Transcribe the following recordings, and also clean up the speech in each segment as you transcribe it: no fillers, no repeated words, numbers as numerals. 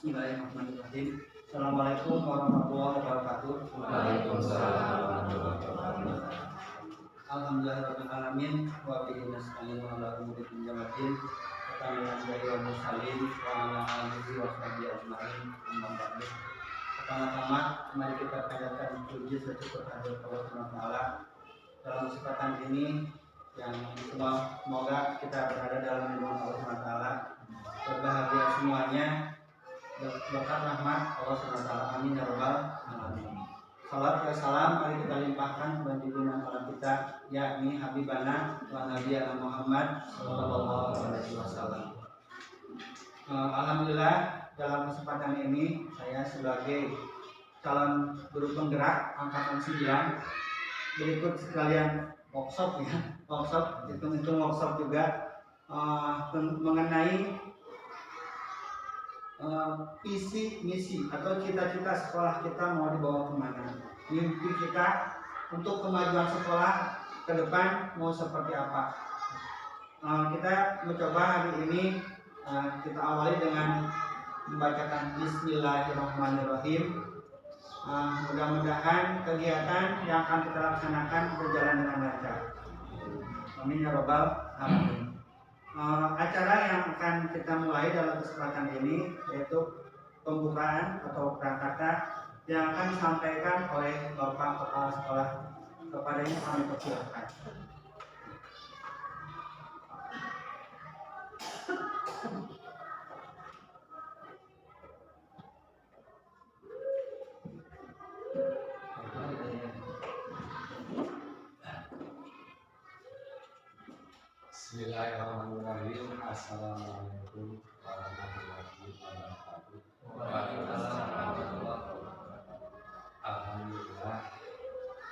Bismillahirrahmanirrahim. Assalamualaikum warahmatullahi wabarakatuh. Waalaikumsalam warahmatullahi wabarakatuh. Alhamdulillahirabbil alamin wa bihi nasta'inu ala umuri dunya wad din. Wa musallin wa ala alihi wa sahbihi ajmain. Amma ba'du. Pertama-tama mari kita panjatkan puji syukur kehadirat Allah Subhanahu wa taala dalam kesempatan ini yang semoga kita berada dalam lindungan Allah Subhanahu wa taala. Berbahagia semuanya berkat rahmat Allah Subhanahu wa taala. Amin ya rabbal alamin. Salat wa salam mari kita limpahkan kepada junjungan alam kita yakni Habibana wa Nabiyana Muhammad sallallahu alaihi wasallam. Alhamdulillah dalam kesempatan ini saya sebagai calon guru penggerak angkatan 9 berikut sekalian workshop itu workshop juga mengenai visi misi atau cita-cita sekolah kita mau dibawa kemana, mimpi kita untuk kemajuan sekolah ke depan mau seperti apa. Kita mencoba hari ini kita awali dengan membacakan Bismillahirrahmanirrahim. Mudah-mudahan kegiatan yang akan kita laksanakan berjalan dengan lancar. Amin ya rabbal alamin. Acara yang akan kita mulai dalam kesempatan ini yaitu pembukaan atau prakata yang akan disampaikan oleh Bapak Kepala Sekolah. Kepadanya kami persilakan. Bismillahirrahmanirrahim. Assalamualaikum warahmatullahi wabarakatuh. Waalaikumsalam warahmatullahi wabarakatuh. Alhamdulillah.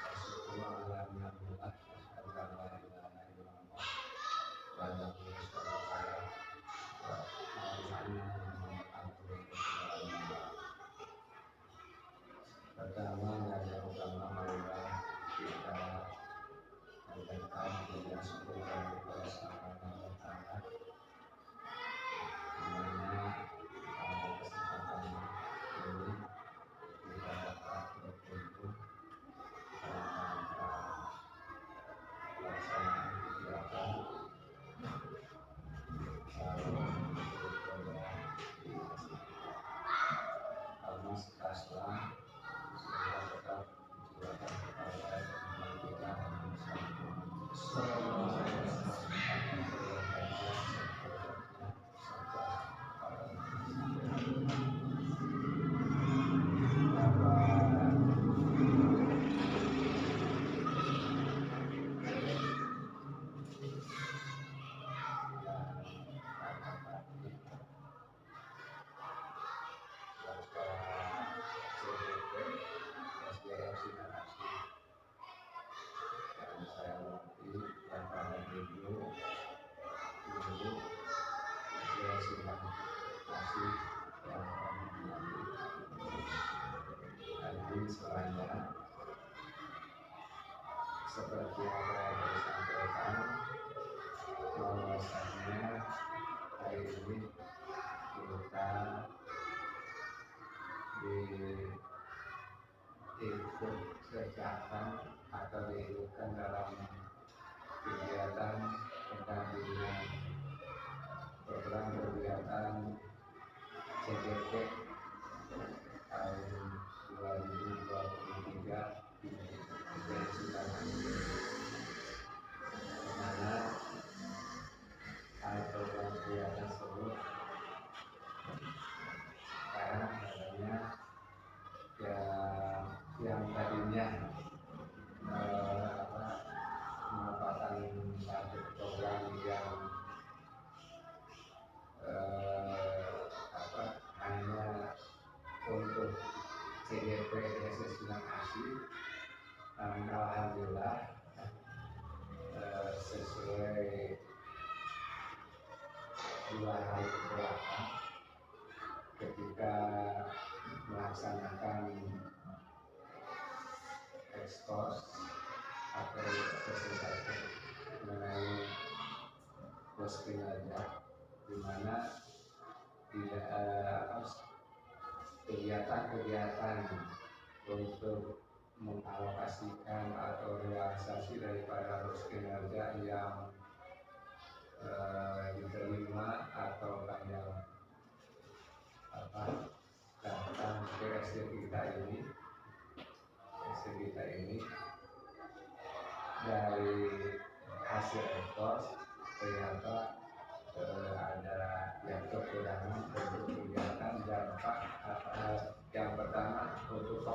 Wasyukur ala ni'matillah. Asyhadu an la ilaha illallah wa la ilaha illallah. Pertama dari utama marilah kita mengucapkan puji syukur kepada Subhanahu wa taala. Dimana pada kesempatan ini kita dapat berkumpul dalam rangka pelaksanaan kegiatan calon berkoda di Almas Kaslam semoga tetap dijuakan kepada kita selanjutnya seperti apa yang disampaikan bahwasanya hari ini kita diikut sertakan atau diikutkan dalam kegiatan pendampingan program kegiatan CGP tahun 2023 di mana program kegiatan tersebut karena adanya yang tadinya merupakan satu program yang hanya untuk CGP Desa Asih. Alhamdulillah sesuai 2 hari kebelakang ketika melaksanakan ekspos atau presentasi mengenai bos kinerja, di mana tidak kegiatan-kegiatan untuk mengalokasikan atau realisasi daripada bos kinerja yang diterima atau yang datang ke SD kita ini dari hasil ekspos ternyata ada yang kekurangan untuk kegiatan dampak. Yang pertama untuk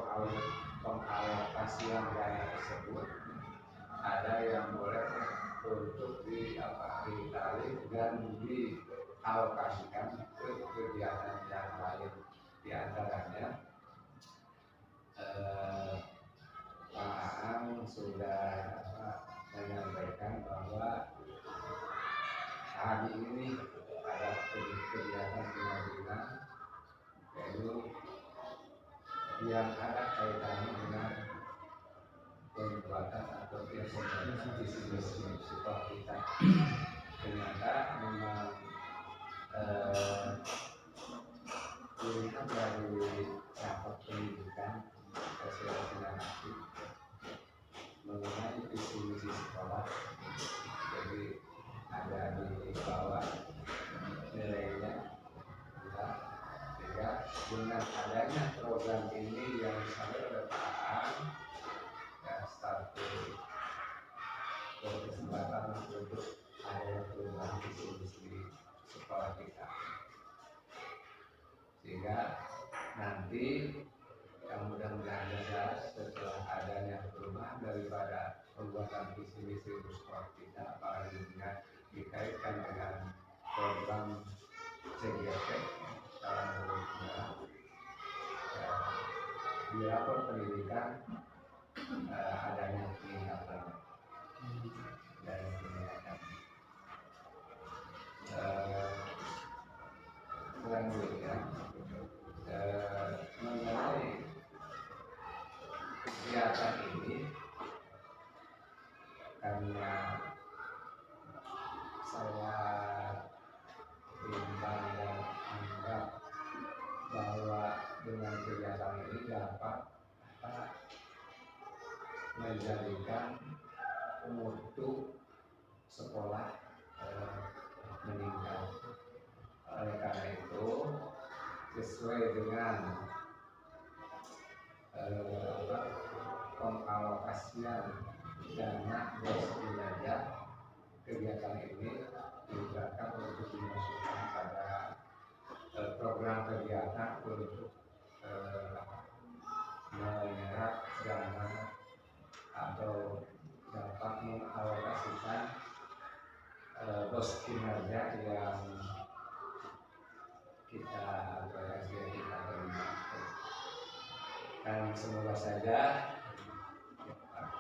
pengalokasian dana tersebut ada yang boleh untuk ditarik dan dialokasikan ke kegiatan yang lain, di antaranya Pak Aang sudah menyampaikan bahwa hari ini ada kegiatan pengadilan yaitu yang ada kaitannya dengan pembuatan atau visi sekolah kita. Ternyata memang dilihat dari rapat pendidikan sosialisasi mengenai visi misi sekolah, jadi ada di bawah nilainya sehingga dengan adanya program ini yang disampaikan oleh Pak Aang satu kesempatan untuk ada perubahan visi misi sekolah kita, sehingga nanti yang mudah-mudahan jelas setelah adanya perubahan daripada pembuatan visi misi sekolah kita, apalagi dengan dikaitkan dengan program CGP tahun 2002, di rapor pendidikan adanya peningkatan dari peningkatan. Selanjutnya mengenai kegiatan ini, karena saya bimbang dan anggap bahwa dengan kegiatan ini dapat menjadikan mutu sekolah meningkat. Oleh karena itu, sesuai dengan pengalokasian dana bos kinerja, kegiatan ini digunakan untuk dimasukkan pada program kegiatan untuk menyerap dana atau dapat mengalokasikan bos kinerja yang kita terima. Dan semoga saja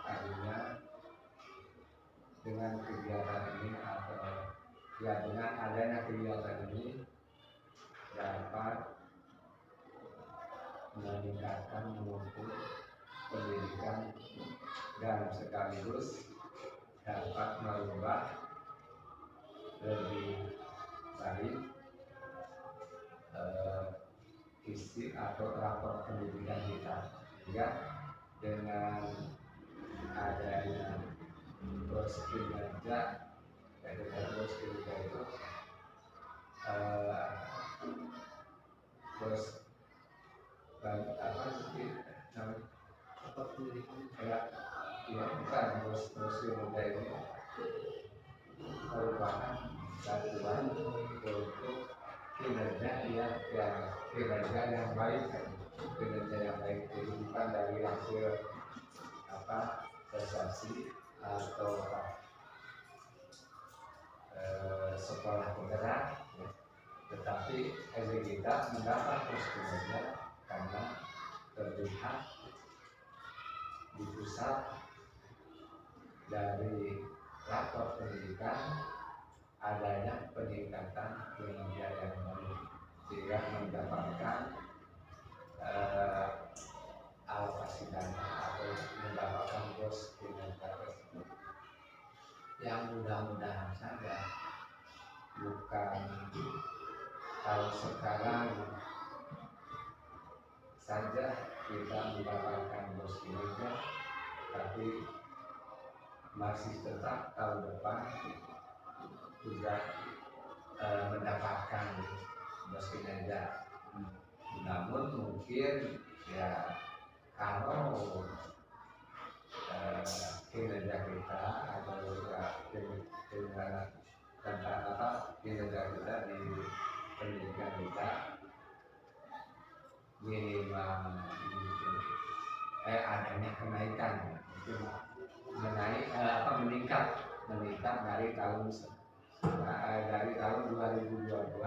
akhirnya dengan kegiatan ini atau dengan adanya kegiatan ini dapat meningkatkan mutu pendidikan dan sekaligus dapat merubah lebih baik isi atau rapor pendidikan kita, sehingga dengan adanya bos kinerja, bos kinerja itu bos apa sih namanya, ya bukan bos kinerja ini merupakan satuan untuk kinerja yang baik, kinerja yang baik itu bukan dari hasil prestasi atau sekolah penggerak, tetapi kita mendapat kinerja karena terlihat di pusat dari rapor pendidikan adanya peningkatan kinerja yang baik, sehingga mendapatkan alokasi dana atau mendapatkan bos kinerja tersebut, yang mudah-mudahan saja bukan kalau sekarang saja kita mendapatkan bos kinerja, tapi masih tetap tahun depan juga mendapatkan bos kinerja. Namun mungkin ya kalau kinerja kita atau kinerja kita di pendidikan kita minimal adanya kenaikan meningkat dari tahun 2022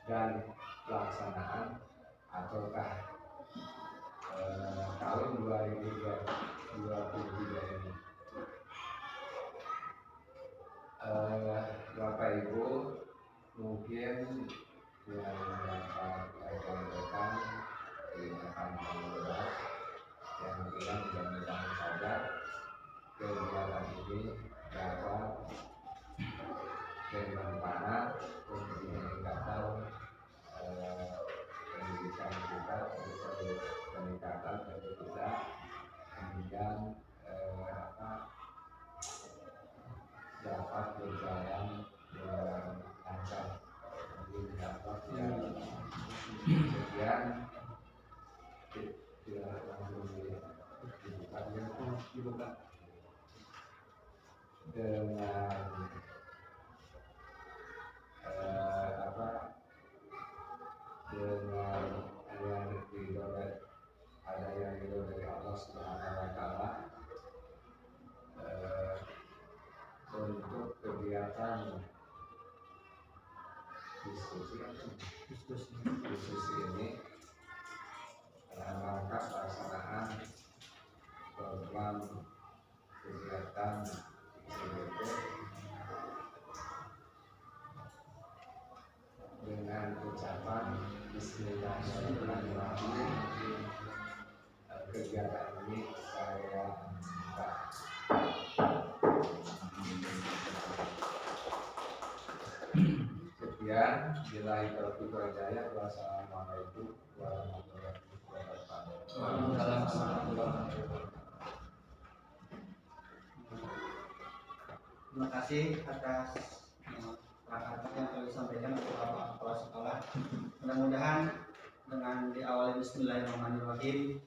dan pelaksanaan ataukah tahun 2023 ini. Bapak Ibu mungkin yang dapat saya sampaikan tindakan pengurus yang bilang mudah-mudahan saja kegiatan ini dapat bermanfaat untuk meningkatkan pendidikan kita, untuk peningkatan bagi kita, kemudian dapat berjalan dengan lancar. Dapat sekian tidak langsung dibuka dengan dengan ada yang ridho dari Allah Subhanahu wa Ta'ala untuk kegiatan diskusi ini dalam rangka pelaksanaan program kegiatan CGP dengan ucapan Bismillahirrahmanirrahim. Kegiatan ini saya buka. Sekian, billahi taufiq wal hidayah. Wassalamualaikum warahmatullahi wabarakatuh. Terima kasih atas perkataan yang telah disampaikan oleh Bapak Kepala Sekolah. Mudah-mudahan dengan diawali Bismillahirrahmanirrahim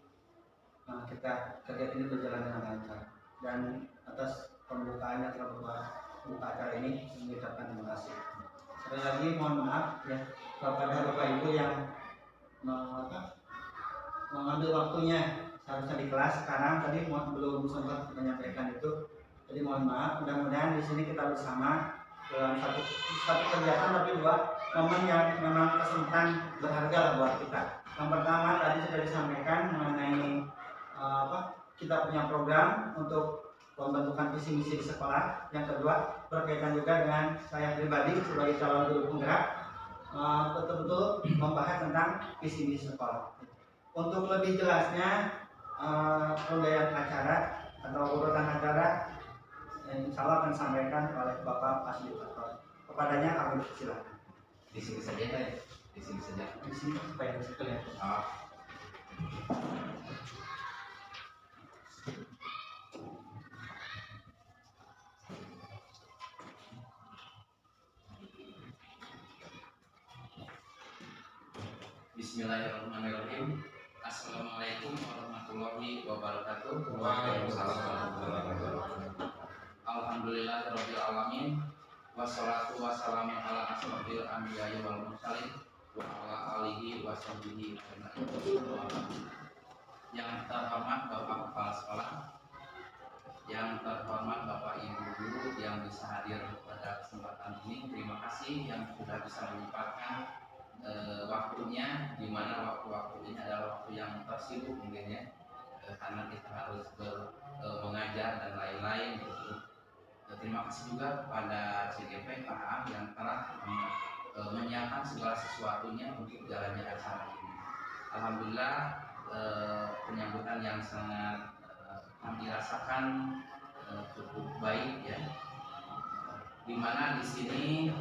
kegiatan ini berjalan dengan lancar. Dan atas pembukaannya terhadap pembuka acara ini saya mengucapkan terima kasih. Sekali lagi mohon maaf ya kepada Bapak Ibu yang mengambil waktunya seharusnya di kelas sekarang tadi belum sempat menyampaikan itu. Jadi mohon maaf. Mudah-mudahan di sini kita bersama dalam satu kegiatan tapi dua momen yang memang kesempatan berharga buat kita. Yang pertama tadi sudah disampaikan mengenai kita punya program untuk pembentukan visi misi di sekolah. Yang kedua berkaitan juga dengan saya pribadi sebagai calon guru penggerak betul-betul membahas tentang visi misi sekolah. Untuk lebih jelasnya rangkaian acara atau urutan acara insya Allah akan disampaikan oleh Bapak Fasilitator. Kepadanya kami silakan. Di sini saja ya. Di sini saja. Di sini supaya bisa kelihatan. Bismillahirrahmanirrahim. Assalamualaikum warahmatullahi wabarakatuh. Waalaikumsalam warahmatullahi wabarakatuh. Alhamdulillahirabbil alamin. Wassalatu wassalamu ala asrofil anbiya'i wal mursalin wa ala alihi wa sahbihi ajma'in. Yang terhormat Bapak Kepala Sekolah, yang terhormat Bapak Ibu guru yang bisa hadir pada kesempatan ini, terima kasih yang sudah bisa menyempatkan waktunya, di mana waktu-waktu ini adalah waktu yang tersibuk mungkin ya, karena kita harus mengajar dan lain-lain gitu. Terima kasih juga kepada CGP KA yang telah menyiapkan segala sesuatunya untuk jalannya acara ini. Alhamdulillah penyambutan yang sangat kami rasakan cukup baik ya. Di mana di sini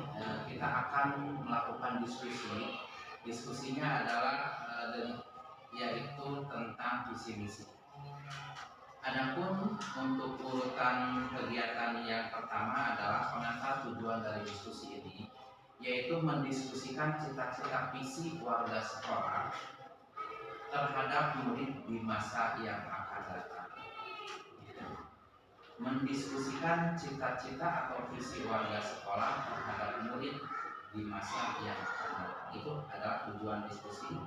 kita akan melakukan diskusi. Diskusinya adalah yaitu tentang visi misi. Adapun untuk urutan kegiatan yang pertama adalah pengantar tujuan dari diskusi ini, yaitu mendiskusikan cita-cita visi warga sekolah terhadap murid di masa yang akan datang. Mendiskusikan cita-cita atau visi warga sekolah terhadap murid di masa yang akan datang. Itu adalah tujuan diskusi.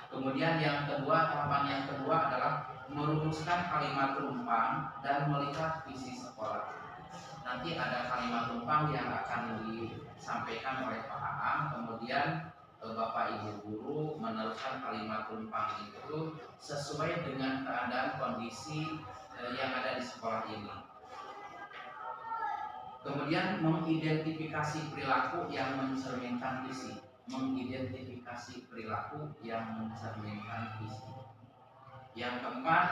Kemudian yang kedua, tahapan yang kedua adalah merumuskan kalimat rumpang dan melihat visi sekolah. Nanti ada kalimat rumpang yang akan disampaikan oleh Pak Aang, kemudian Bapak Ibu guru meneruskan kalimat rumpang itu sesuai dengan keadaan kondisi yang ada di sekolah ini. Kemudian mengidentifikasi perilaku yang mencerminkan visi. Mengidentifikasi perilaku yang mencerminkan visi. Yang keempat,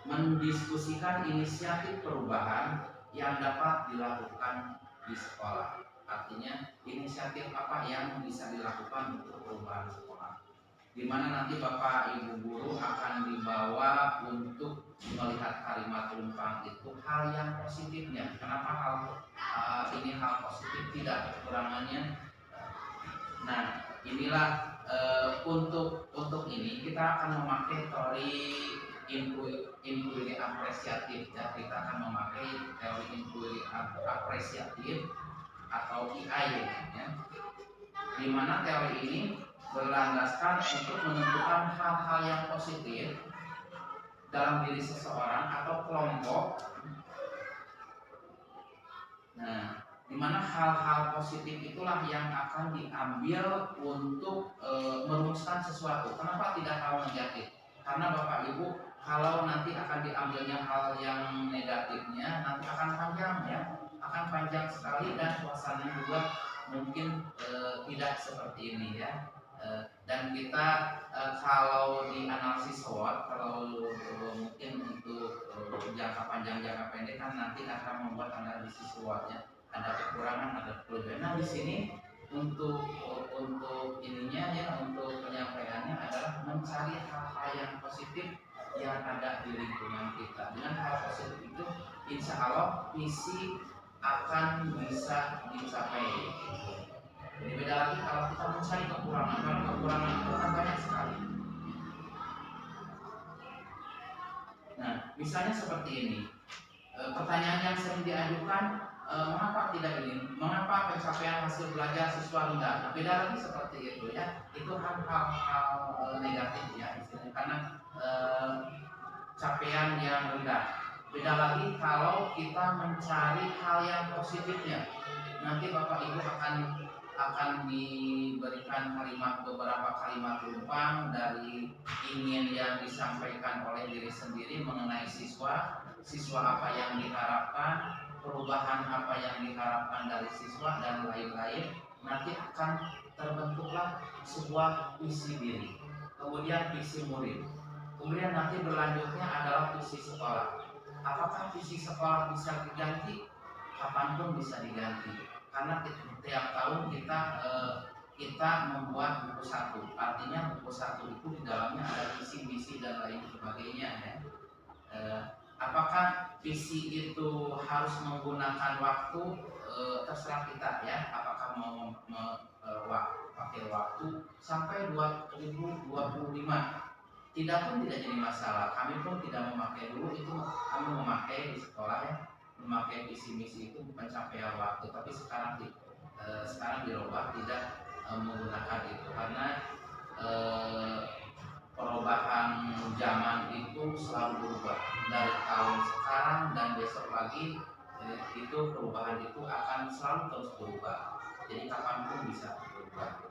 mendiskusikan inisiatif perubahan yang dapat dilakukan di sekolah. Artinya inisiatif apa yang bisa dilakukan untuk perubahan sekolah, di mana nanti Bapak Ibu guru akan dibawa untuk melihat kalimat rumpang itu hal yang positifnya. Kenapa ini hal positif, tidak kekurangannya. Nah, inilah untuk ini kita akan memakai teori inquiry apresiatif. Ya, kita akan memakai teori inquiry apresiatif atau IAI, ya. Di mana teori ini berlandaskan untuk menentukan hal-hal yang positif dalam diri seseorang atau kelompok. Nah, di mana hal-hal positif itulah yang akan diambil untuk merumuskan sesuatu. Kenapa tidak hal negatif? Karena Bapak Ibu, kalau nanti akan diambilnya hal yang negatifnya, nanti akan panjang, ya, akan panjang sekali dan suasananya juga mungkin tidak seperti ini, ya. Dan kita kalau di analisis SWOT, kalau mungkin untuk jangka panjang jangka pendek kan nanti akan membuat analisis SWOT-nya. Ada kekurangan, ada kelebihan. Nah, di sini untuk ininya, ya, untuk penyampaiannya adalah mencari hal-hal yang positif yang ada di lingkungan kita. Dengan hal positif itu, insya Allah visi akan bisa dicapai. Jadi beda lagi kalau kita mencari kekurangan, karena kekurangan itu kan banyak sekali. Nah, misalnya seperti ini, pertanyaan yang sering diajukan, mengapa tidak ini? Mengapa pencapaian hasil belajar siswa rendah? Nah, beda lagi seperti itu, ya. Itu hal-hal negatif, ya, istilahnya, karena capaian yang rendah. Beda lagi kalau kita mencari hal yang positifnya. Nanti Bapak Ibu akan diberikan beberapa kalimat rumpang dari ingin yang disampaikan oleh diri sendiri mengenai siswa apa yang diharapkan, perubahan apa yang diharapkan dari siswa, dan lain-lain. Nanti akan terbentuklah sebuah visi diri, kemudian visi murid, kemudian nanti berlanjutnya adalah visi sekolah. Apakah visi sekolah bisa diganti? Kapanpun bisa diganti, karena tiap tahun kita membuat buku satu. Artinya buku satu itu di dalamnya ada visi misi dan lain sebagainya, ya. Apakah visi itu harus menggunakan waktu? Terserah kita, ya. Apakah mau pakai waktu sampai 2025? Tidak pun tidak jadi masalah. Kami pun tidak memakai dulu itu. Kami memakai di sekolah, ya, memakai visi misi itu pencapaian waktu. Tapi sekarang dirubah, tidak menggunakan itu, karena perubahan zaman itu selalu berubah. Dari tahun sekarang dan besok lagi itu perubahan itu akan selalu terus berubah. Jadi kapanpun bisa berubah.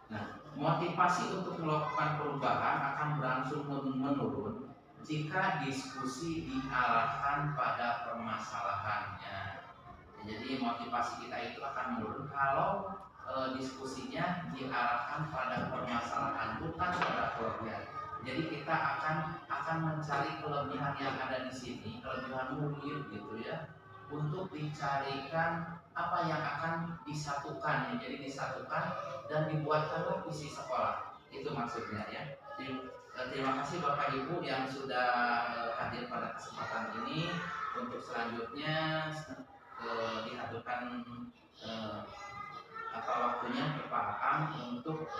Nah, motivasi untuk melakukan perubahan akan berangsur menurun jika diskusi diarahkan pada permasalahannya. Jadi motivasi kita itu akan menurun kalau diskusinya diarahkan pada permasalahan, bukan pada kelebihan. Jadi kita akan mencari kelebihan yang ada di sini, kelebihan murid, gitu, ya. untuk dicarikan apa yang akan disatukan, ya. Jadi disatukan dan dibuatkanlah visi sekolah. Itu maksudnya ya. Jadi, terima kasih Bapak Ibu yang sudah hadir pada kesempatan ini. Untuk selanjutnya dihaturkan waktunya ke Pak Akang untuk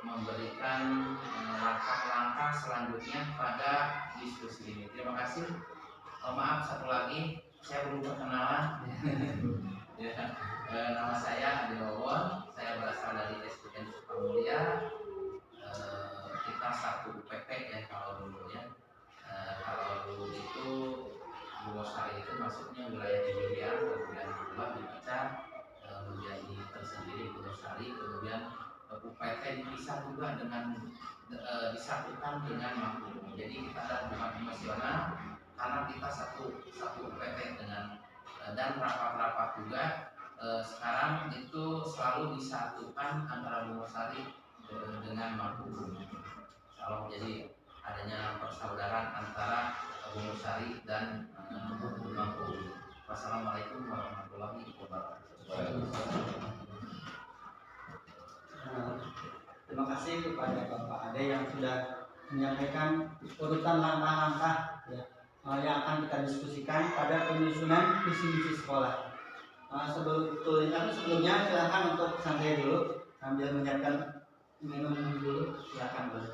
memberikan langkah-langkah selanjutnya pada diskusi ini. Terima kasih. Maaf satu lagi, saya belum perkenalan. Ya, nama saya Adi Wawon, saya berasal dari SDN Sukamulya. Kita satu UPT ya kalau dulu ya. Kalau dulu itu Bungosari itu masuknya wilayah Jemilian, kemudian berubah dibaca menjadi tersendiri Bungosari, kemudian UPT dipisah juga dengan disatukan dengan Mangkubu. Jadi kita ada hubungan emosional karena kita satu UPT dengan dan rapat-rapat juga sekarang itu selalu disatukan antara Bungosari dengan Mangkubu. Kalau jadi adanya persaudaraan antara Bungosari dan Mangkubu. Wassalamualaikum warahmatullahi wabarakatuh. Terima kasih kepada Bapak Ade yang sudah menyampaikan urutan langkah-langkah ya, yang akan kita diskusikan pada penyusunan visi misi sekolah. Sebelumnya silakan untuk santai dulu sambil menyiapkan minum dulu, silakan Bos.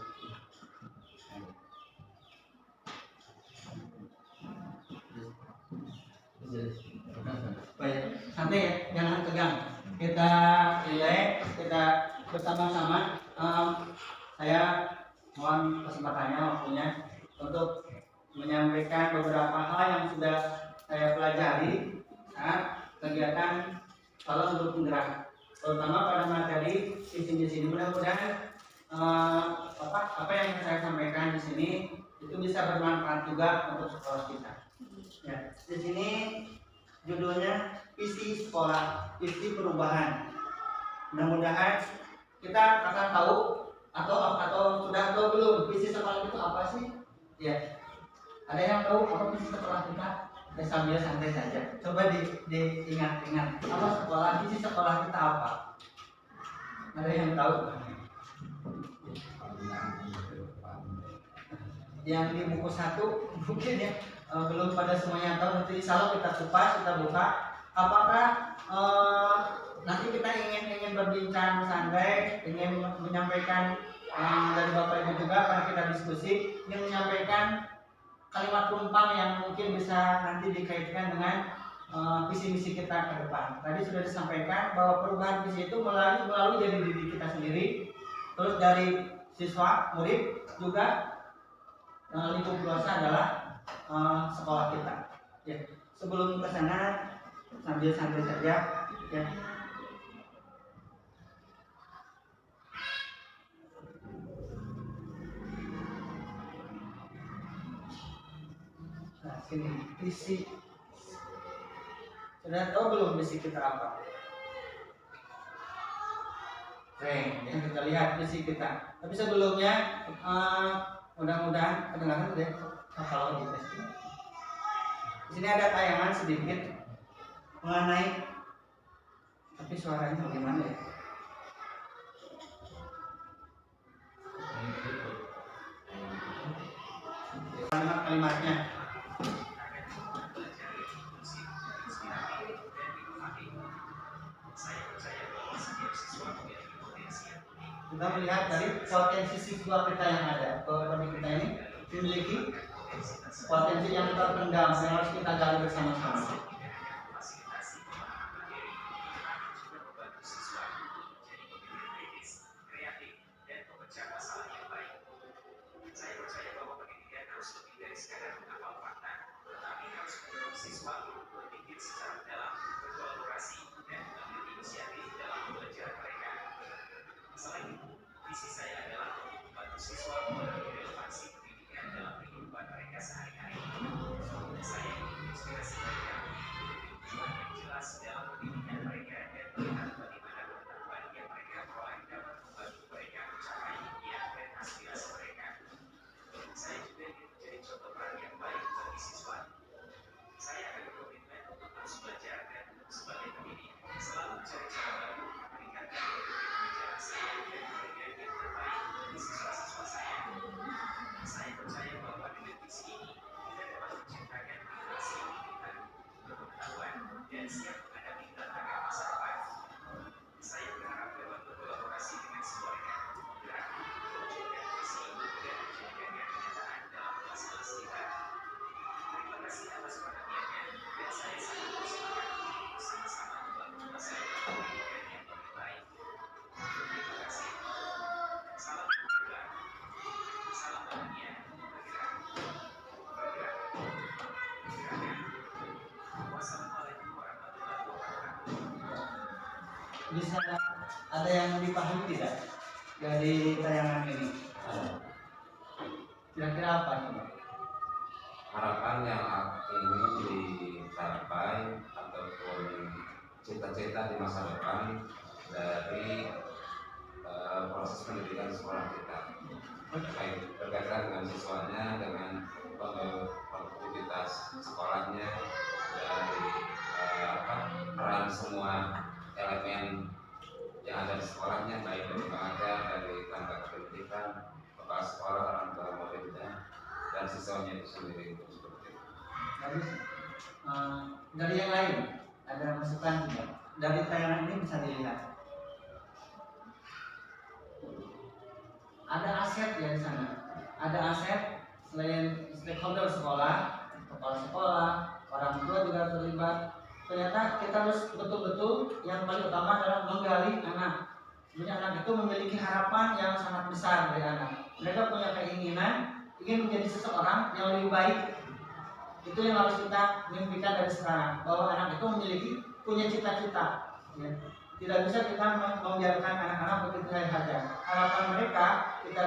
Baik, santai ya, jangan tegang. Kita relax, kita bersama-sama. Saya mohon kesempatannya, waktunya untuk menyampaikan beberapa hal yang sudah saya pelajari saat kegiatan sekolah untuk penggerak, terutama pada materi visi misi ini. Mudah-mudahan apa yang saya sampaikan di sini itu bisa bermanfaat juga untuk sekolah kita. Ya, di sini judulnya visi sekolah, visi perubahan. Mudah-mudahan kita akan tahu atau sudah tahu belum visi sekolah itu apa sih? Ya, ada yang tahu apa visi sekolah kita? Ya, sambil santai saja. Coba diingat-ingat apa sekolah, visi sekolah kita apa? Ada yang tahu? Yang di buku 1 mungkin ya. Belum pada semuanya tahu, nanti insya Allah kita kupas, kita buka. Apakah nanti kita ingin berbincang santai, ingin menyampaikan dari Bapak Ibu juga karena kita diskusi, ingin menyampaikan kalimat tumpang yang mungkin bisa nanti dikaitkan dengan visi misi kita ke depan. Tadi sudah disampaikan bahwa perubahan visi itu melalui dari diri kita sendiri, terus dari siswa, murid, juga lingkup luasnya adalah sekolah kita. Ya, sebelum ke sana sambil santai saja ya. Nah, sini visi. Sudah tahu belum visi kita apa? Yang kita lihat visi kita. Tapi sebelumnya mudah-mudahan kedengaran deh. Kalau di tes ini. Di sini ada tayangan sedikit mengenai, tapi suaranya bagaimana ya? Kalimat-kalimatnya. Kita melihat dari potensi siswa kita yang ada. Bahwa kita ini memiliki potensi yang terpendam yang harus kita gali bersama-sama. Bisa ada yang dipahami tidak dari tayangan ini? Kira-kira apa coba? Harapan yang ingin dicapai ataupun cita-cita di masa depan dari proses pendidikan sekolah kita, baik berkaitan dengan siswanya, dengan produktivitas sekolahnya, dari peran semua elemen yang ada di sekolahnya, baik dari pengajar, dari tenaga pendidikan, kepala sekolah, orang tua muridnya, dan siswanya itu sendiri untuk seperti itu. Bagus. Dari yang lain ada masukan tidak? Dari tayangan ini bisa dilihat ada aset ya di sana. Ada aset selain stakeholder sekolah, kepala sekolah, orang tua juga terlibat. Ternyata kita harus betul-betul yang paling utama adalah menggali anak. Sebenarnya anak itu memiliki harapan yang sangat besar dari anak. Mereka punya keinginan ingin menjadi seseorang yang lebih baik. Itu yang harus kita mimpikan dari sekarang, bahwa anak itu punya cita-cita. Ya. Tidak bisa kita membiarkan anak-anak begitu saja. Harapan mereka kita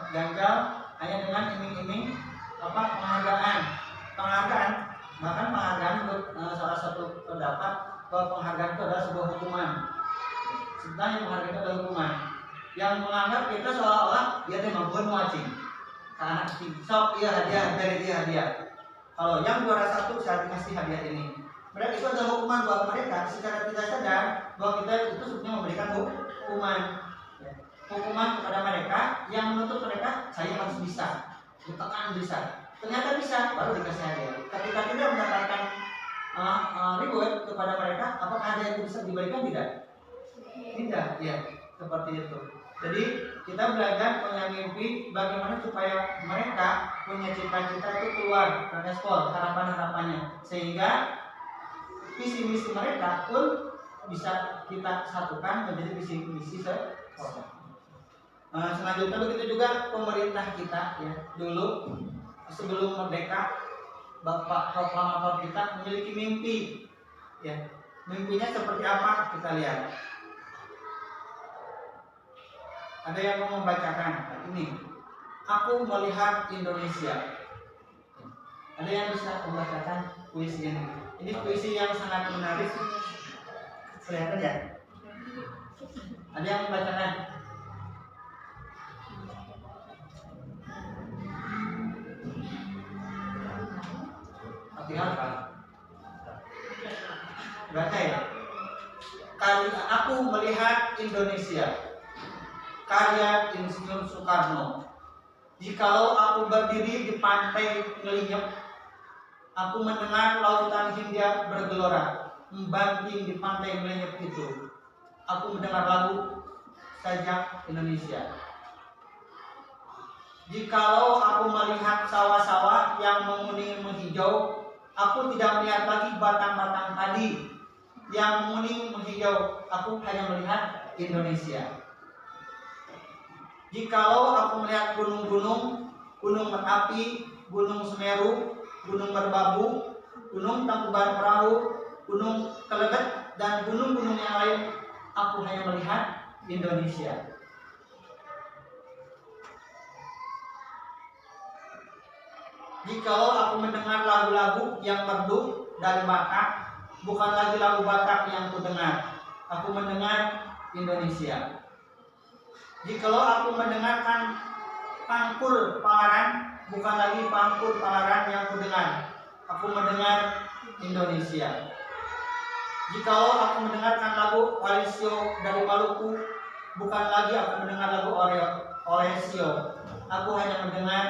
ganjal hanya dengan iming-iming penghargaan. Bahkan penghargaan untuk salah satu pendapat bahwa penghargaan itu adalah sebuah hukuman. Sebenarnya penghargaan itu adalah hukuman yang menganggap kita seolah-olah dia mampuan wajib. Karena sok iya hadiah dari dia hadiah. Kalau yang juara satu saya dikasih hadiah ini. Berarti itu adalah hukuman buat mereka secara tidak sadar bahwa kita itu sebenarnya memberikan hukuman. Ya. Hukuman kepada mereka yang menuntut mereka saya harus bisa, ditekan bisa. Ternyata bisa, baru dikasih hadiah. Ketika tidak mendapatkan reward kepada mereka, apakah hadiah itu bisa diberikan tidak? Tidak, ya seperti itu. Jadi kita belajar punya mimpi bagaimana supaya mereka punya cita-cita itu keluar dari sekolah, harapan-harapannya, sehingga visi misi mereka pun bisa kita satukan menjadi visi misi sekolah. Selanjutnya begitu juga pemerintah kita ya dulu sebelum merdeka, Bapak proklamator kita memiliki mimpi. Ya, mimpinya seperti apa? Kita lihat. Ada yang mau membacakan ini. Aku melihat Indonesia. Ada yang bisa membacakan puisi ini. Ini puisi yang sangat menarik. Kelihatan ya? Ada yang membacakan? Hati-hati. Baca ya. Aku melihat Indonesia. Karya Insinyur Soekarno. Jikalau aku berdiri di pantai Ngelinyep, aku mendengar lautan Hindia bergelora membanting di pantai Ngelinyep itu. Aku mendengar lagu Sajak Indonesia. Jikalau aku melihat sawah-sawah yang menguning menghijau, aku tidak melihat lagi batang-batang padi yang menguning menghijau. Aku hanya melihat Indonesia. Jikalau aku melihat gunung-gunung, gunung Merapi, gunung Semeru, gunung Merbabu, gunung Tangkuban Perahu, gunung Kelebet, dan gunung-gunung yang lain, aku hanya melihat Indonesia. Jikalau aku mendengar lagu-lagu yang merdu dari Batak, bukan lagi lagu Batak yang kudengar, aku mendengar Indonesia. Jikalau aku mendengarkan pangkur Palaran, bukan lagi pangkur Palaran yang kudengar, aku mendengar Indonesia. Jikalau aku mendengarkan lagu Walisio dari Maluku, bukan lagi aku mendengar lagu Olesio, aku hanya mendengar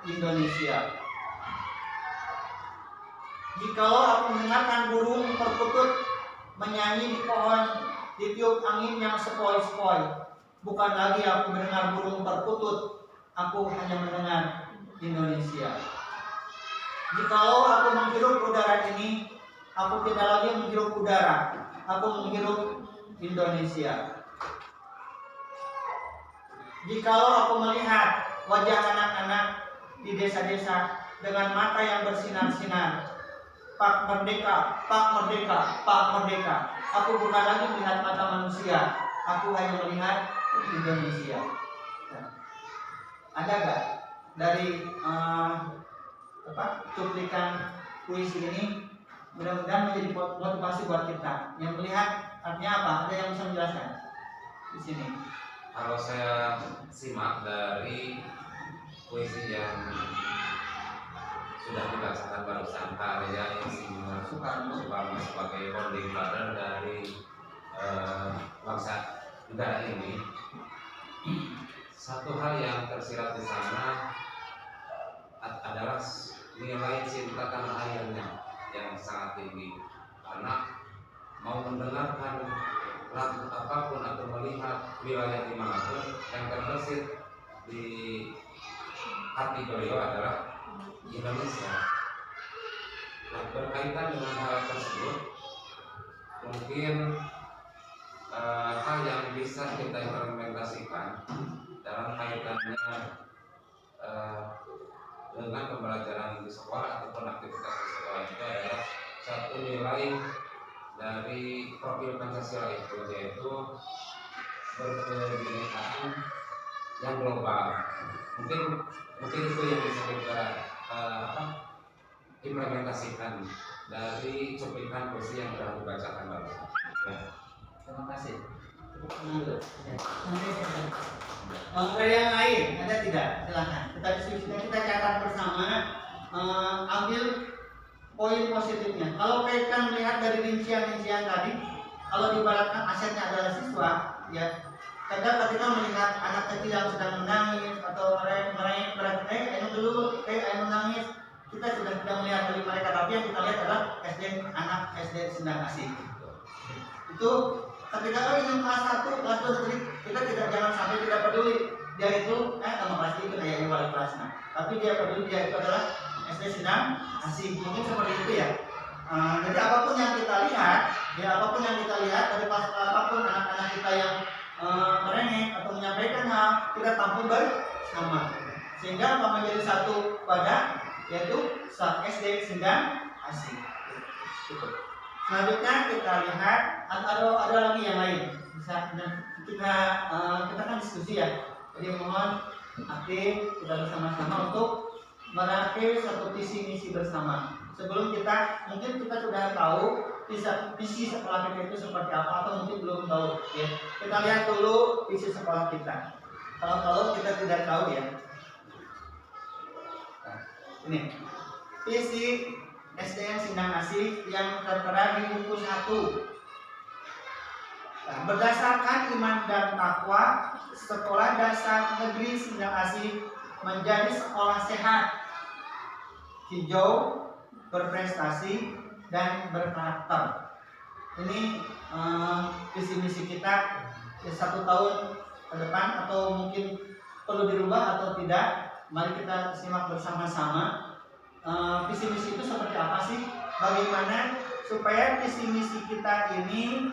Indonesia. Jikalau aku mendengarkan burung perkutut menyanyi di pohon, ditiup angin yang sepoi-sepoi. Bukan lagi aku mendengar burung perkutut, aku hanya mendengar Indonesia. Jikalau aku menghirup udara ini, aku tidak lagi menghirup udara, aku menghirup Indonesia. Jikalau aku melihat wajah anak-anak di desa-desa dengan mata yang bersinar-sinar, Pak Merdeka, Pak Merdeka, Pak Merdeka, aku bukan lagi melihat mata manusia, aku hanya melihat Indonesia. Ada gak dari cuplikan puisi ini mudah-mudahan menjadi motivasi buat kita yang melihat artinya apa? Ada yang bisa menjelaskan di sini? Kalau saya simak dari puisi yang sudah dibacakan barusan karya Insinyur Soekarno sebagai founding father dari bangsa negara ini, satu hal yang tersirat di sana adalah nilai cinta tanah airnya yang sangat tinggi, karena mau mendengarkan lagu apapun atau melihat wilayah dimanapun yang terbesit di hati beliau adalah Indonesia. Nah, berkaitan dengan hal tersebut, mungkin hal yang bisa kita implementasikan dalam kaitannya dengan pembelajaran di sekolah ataupun aktivitas di sekolah itu adalah satu nilai dari profil Pancasila itu, yaitu berkebinekaan yang global. Mungkin itu yang bisa kita implementasikan dari cuplikan puisi yang telah dibacakan barusan. Terima kasih. Ada yang lain? Ada tidak? Silakan. Kita diskusikan, kita catat bersama. Ambil poin positifnya. Kalau kaitkan melihat dari rincian-rincian tadi, kalau diibaratkan asetnya adalah siswa, ya. Kadang ketika melihat anak kecil yang sedang menangis atau mereka ayo dulu, ayo menangis, kita sudah tidak melihat dari mereka, tapi yang kita lihat adalah anak SD sedang asik. Itu ketika ingin kelas 1, kelas 2 tadi, kita jangan sampai tidak peduli dia itu sama kelas itu kayaknya wali kelasnya, tapi dia peduli dia itu adalah SD sedang asik. Mungkin seperti itu ya. Jadi apapun yang kita lihat, dari pas apapun anak-anak kita yang merengek atau menyampaikan hal, kita tampung bersama sehingga apa menjadi satu wadah, yaitu saat SD sedang asik. Selanjutnya kita lihat ada lagi yang lain. Bisa kita kan diskusi ya. Jadi mohon aktif kita bersama-sama untuk merakit satu visi misi bersama. Sebelum mungkin kita sudah tahu visi sekolah kita itu seperti apa atau mungkin belum tahu ya. Kita lihat dulu visi sekolah kita. Kalau kita tidak tahu ya. Nah, ini visi SDN Sindang Asih yang tertera di buku 1. Nah, berdasarkan iman dan takwa, Sekolah Dasar Negeri Sindang Asih menjadi sekolah sehat, hijau, berprestasi, dan berkarakter. Ini visi misi kita di 1 tahun ke depan, atau mungkin perlu dirubah atau tidak. Mari kita simak bersama-sama. Visi misi itu seperti apa sih? Bagaimana supaya visi misi kita ini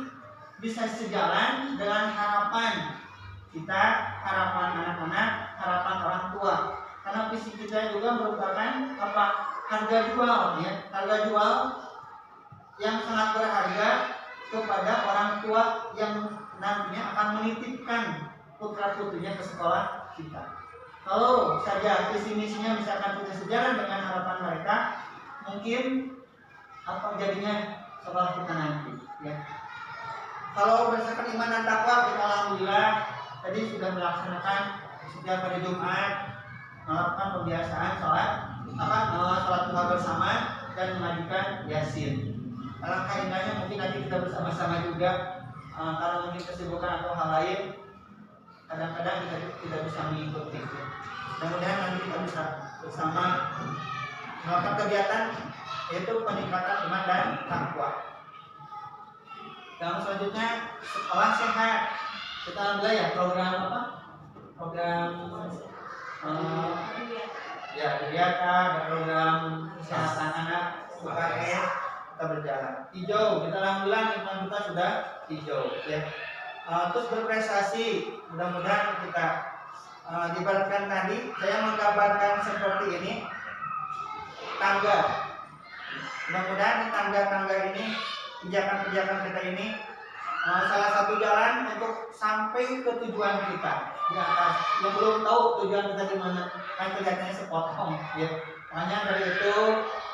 bisa sejalan dengan harapan kita, harapan anak-anak, harapan orang tua. Karena visi kita juga merupakan harga jual ya, harga jual yang sangat berharga kepada orang tua yang nantinya akan menitipkan putra-putrinya ke sekolah kita. Kalau saja visi misinya misalkan tidak sejalan dengan harapan mereka, mungkin apa jadinya sekolah kita nanti ya. Kalau berdasarkan iman dan takwa, kita alhamdulillah tadi sudah melaksanakan setiap hari Jumat melakukan pembiasaan sholat duha bersama dan mengajukan yasin. Alangkah indahnya mungkin nanti kita bersama-sama juga, kalau mungkin kesibukan atau hal lain kadang-kadang kita tidak bisa mengikuti. Mudah-mudahan nanti kita bisa bersama melakukan kegiatan yaitu peningkatan iman dan takwa. Yang selanjutnya sekolah sehat. Kita ambil ya program apa? Program ya kegiatan dan program kesehatan anak UKS kita berjalan. Hijau, kita alhamdulillah lingkungan kita sudah hijau ya. Terus berprestasi, mudah-mudahan kita diibaratkan tadi saya menggambarkan seperti ini tangga. Mudah-mudahan di tangga-tangga ini, pijakan-pijakan kita ini salah satu jalan untuk sampai ke tujuan kita di atas. Yang belum tahu tujuan kita di mana, kan kelihatannya sepotong ya. Makanya dari itu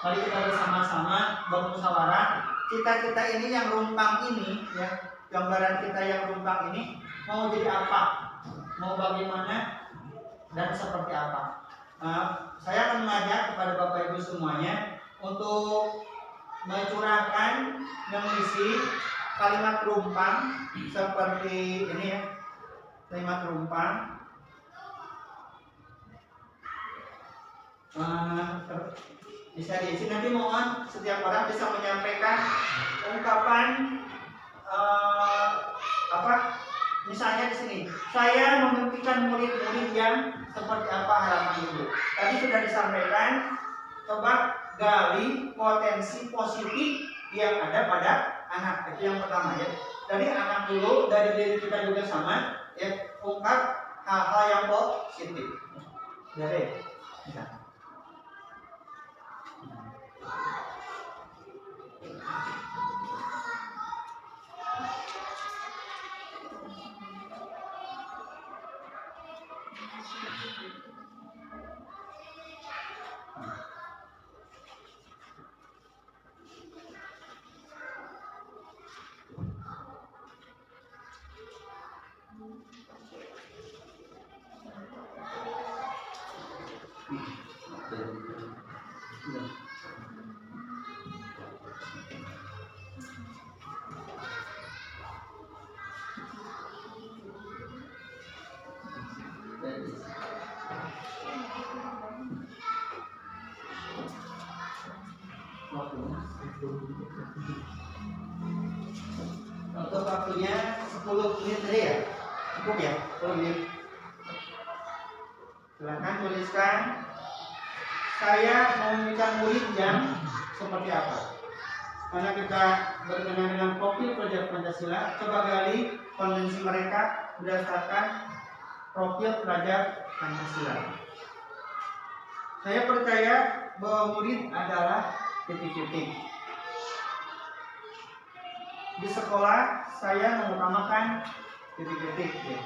mari kita bersama-sama bermusyawarah. Cita-cita ini yang rumpang ini ya, gambaran kita yang rumpang ini mau jadi apa, mau bagaimana dan seperti apa. Saya akan mengajak kepada Bapak Ibu semuanya untuk mencurahkan, mengisi kalimat rumpang seperti ini ya, kalimat rumpang. Bisa diisi, nanti mohon setiap orang bisa menyampaikan ungkapan misalnya di sini, saya memimpikan murid-murid yang seperti apa harapan ibu. Tadi sudah disampaikan, coba gali potensi positif yang ada pada anak. Itu yang pertama ya. Dari anak dulu, dari diri kita juga sama ya, ungkap hal-hal yang positif. Dari bisa. Untuk waktunya 10 menit tadi ya, cukup ya 10 menit. Silahkan tuliskan, saya memimpikan murid yang seperti apa. Karena kita berkenaan dengan profil pelajar Pancasila, coba gali konvensi mereka berdasarkan profil pelajar Pancasila. Saya percaya bahwa murid adalah titik-titik. Di sekolah saya mengutamakan titik-titik ya.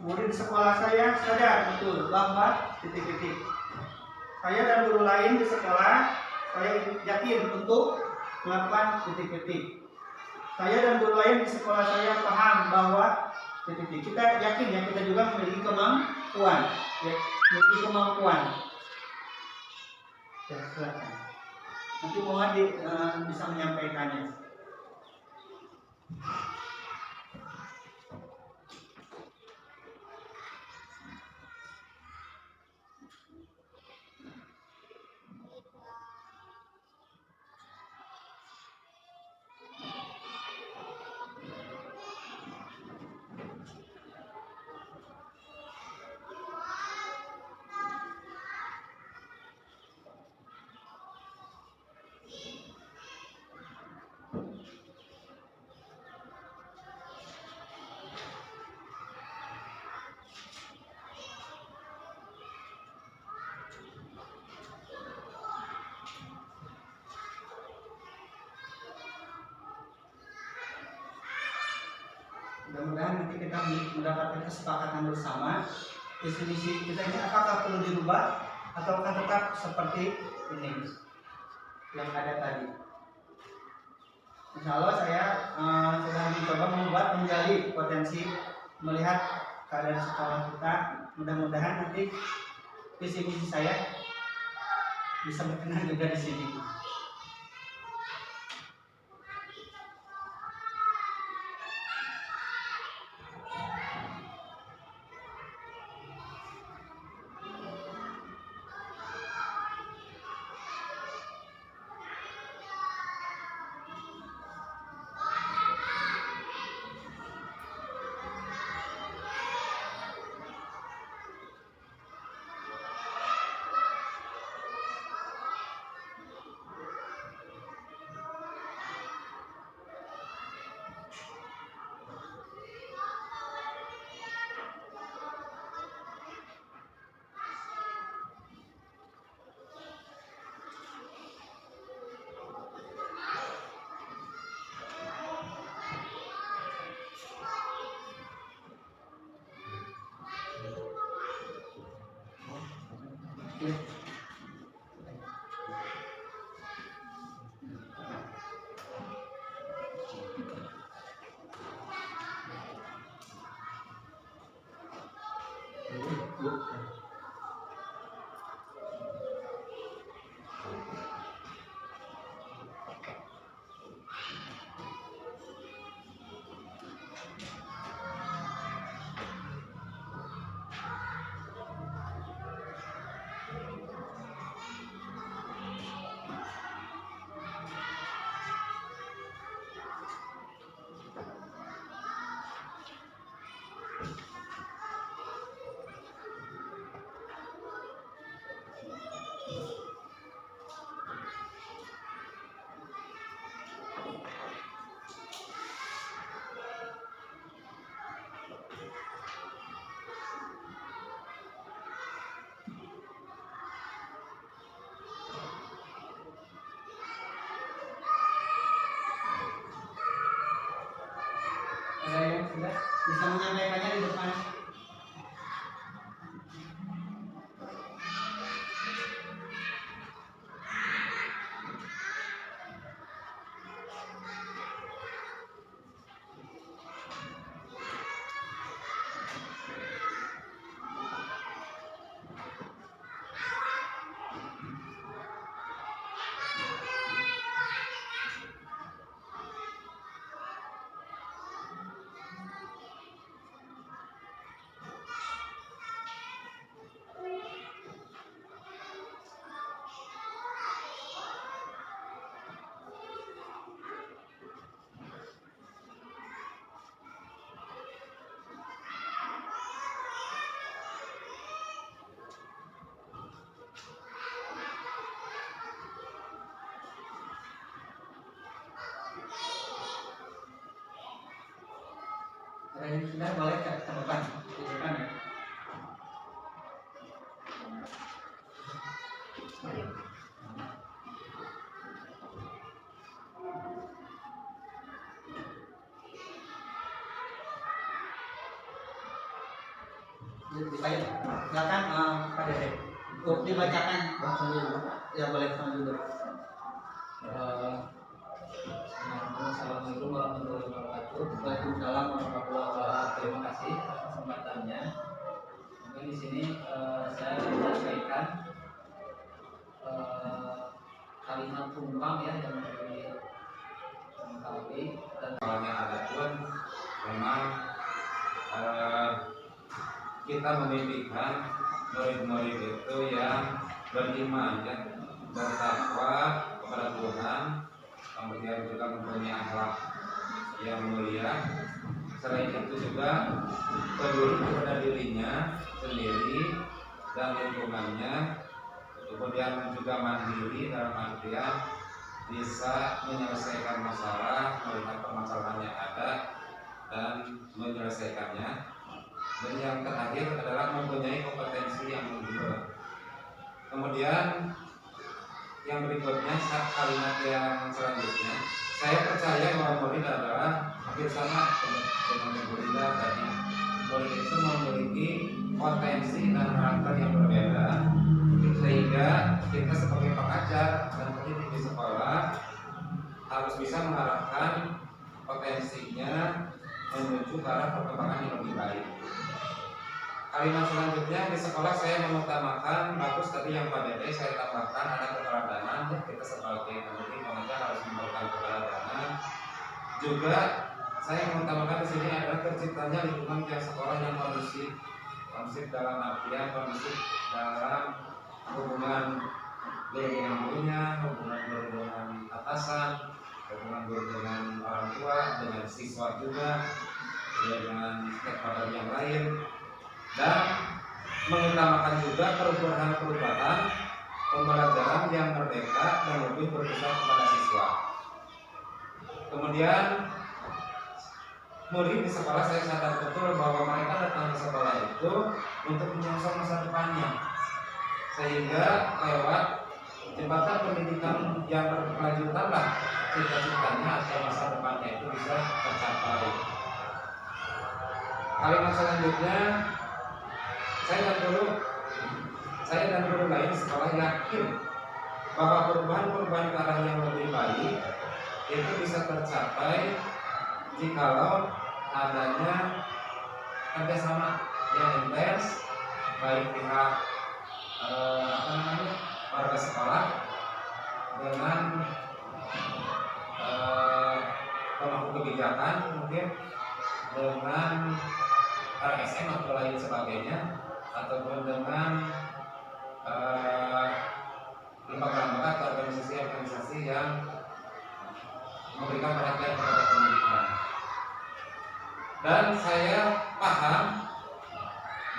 Murid di sekolah saya sadar betul bahwa titik-titik. Saya dan guru lain di sekolah saya yakin untuk melakukan titik-titik. Saya dan guru lain di sekolah saya paham bahwa titik-titik. Kita yakin ya, kita juga memiliki kemampuan ya, memiliki kemampuan. Ya, silakan. Nanti mohon bisa menyampaikannya. Mudah-mudahan nanti kita mendapatkan kesepakatan bersama visi misi kita ini apakah perlu dirubah ataukah tetap seperti ini yang ada tadi. Insya Allah saya sedang mencoba membuat menggali potensi, melihat keadaan sekolah kita. Mudah-mudahan nanti visi misi saya bisa berkenan juga di sini. Ada yang sudah bisa menyampaikannya di depan. Ada yang sudah boleh ke depan, di depan ya. Dibayar. Silakan Pak Dede. Untuk dibacakan ya boleh dulu. Assalamualaikum warahmatullahi wabarakatuh. Waalaikumsalam warahmatullahi wabarakatuh. Terima kasih atas kesempatannya. Mungkin di sini saya menyampaikan kalimat tumpang ya yang melengkapi dan Awalnya ada pun memang kita memimpikan murid-murid itu yang beriman ya, bertakwa kepada Tuhan, kemudian juga mempunyai akhlak yang mulia. Selain itu juga peduli kepada dirinya sendiri dan lingkungannya, kemudian juga mandiri dalam artian bisa menyelesaikan masalah, melihat permasalahan yang ada dan menyelesaikannya. Dan yang terakhir adalah mempunyai kompetensi yang unggul. Kemudian yang berikutnya kalimat yang selanjutnya, saya percaya bahwa murid adalah hampir sama dengan yang Burinda tadi. Murid itu memiliki potensi dan karakter yang berbeda, sehingga kita sebagai pengajar dan pendidik di sekolah harus bisa mengarahkan potensinya menuju ke arah perkembangan yang lebih baik. Kalimat selanjutnya, di sekolah saya mengutamakan, bagus tadi yang Pak Dede saya tambahkan ada keteladanan. Kita sebagai pendidik pengajar harus memberikan keteladanan. Juga saya mengutamakan di sini adalah terciptanya lingkungan yang sekolah yang kondusif. Kondusif dalam artian kondusif dalam hubungan guru dengan gurunya, hubungan guru dengan atasan, hubungan guru dengan orang tua, dengan siswa juga, dengan stakeholder yang lain. Dan mengutamakan juga perubahan-perubahan pembelajaran yang merdeka dan lebih berpusat kepada siswa. Kemudian murid di sekolah saya sadar betul bahwa mereka datang ke sekolah itu untuk menyongsong masa depannya, sehingga lewat jembatan pendidikan yang berkelanjutan lah cita-citanya atau masa depannya itu bisa tercapai. Kalimat selanjutnya, saya ingat dulu saya dan guru lain sekolah yakin bahwa perubahan-perubahan ke arah yang lebih baik itu bisa tercapai jikalau adanya kerjasama yang intens baik pihak warga sekolah dengan pemangku kebijakan, mungkin dengan RSM atau lain sebagainya, ataupun dengan lembaga-lembaga atau organisasi-organisasi yang memberikan perhatian kepada pendidikan. Dan saya paham,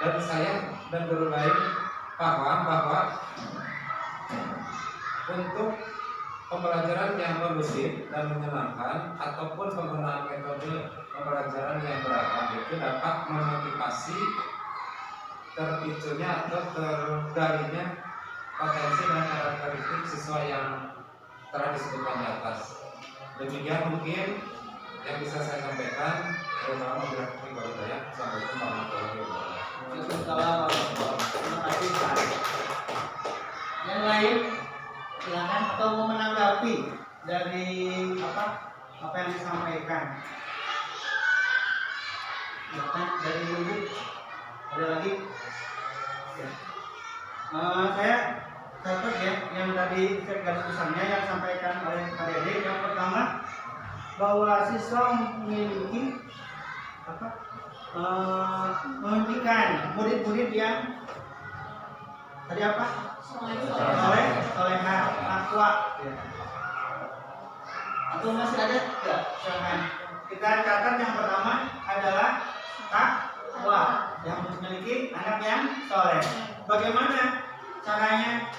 dan saya dan guru lain paham bahwa untuk pembelajaran yang kondusif dan menyenangkan ataupun penggunaan metode pembelajaran yang beragam itu dapat memotivasi terpicunya atau tergalinya potensi dan karakteristik siswa yang telah disebutkan di atas. Demikian mungkin yang bisa saya sampaikan. Terima kasih. Assalamualaikum warahmatullahi wabarakatuh. Waalaikumsalam. Terima kasih Pak. Yang lain silakan atau mau menanggapi dari apa yang disampaikan. Silakan dari Ibu. Ada lagi? Ya. Saya catat ya yang tadi saya garis besarnya yang disampaikan oleh Pak Dede. Yang pertama bahwa siswa memiliki menghentikan murid-murid yang tadi soleha takwa ya. Atau masih ada tidak? Silakan. Kita catat yang pertama adalah takwa yang memiliki anak yang soleh. Bagaimana caranya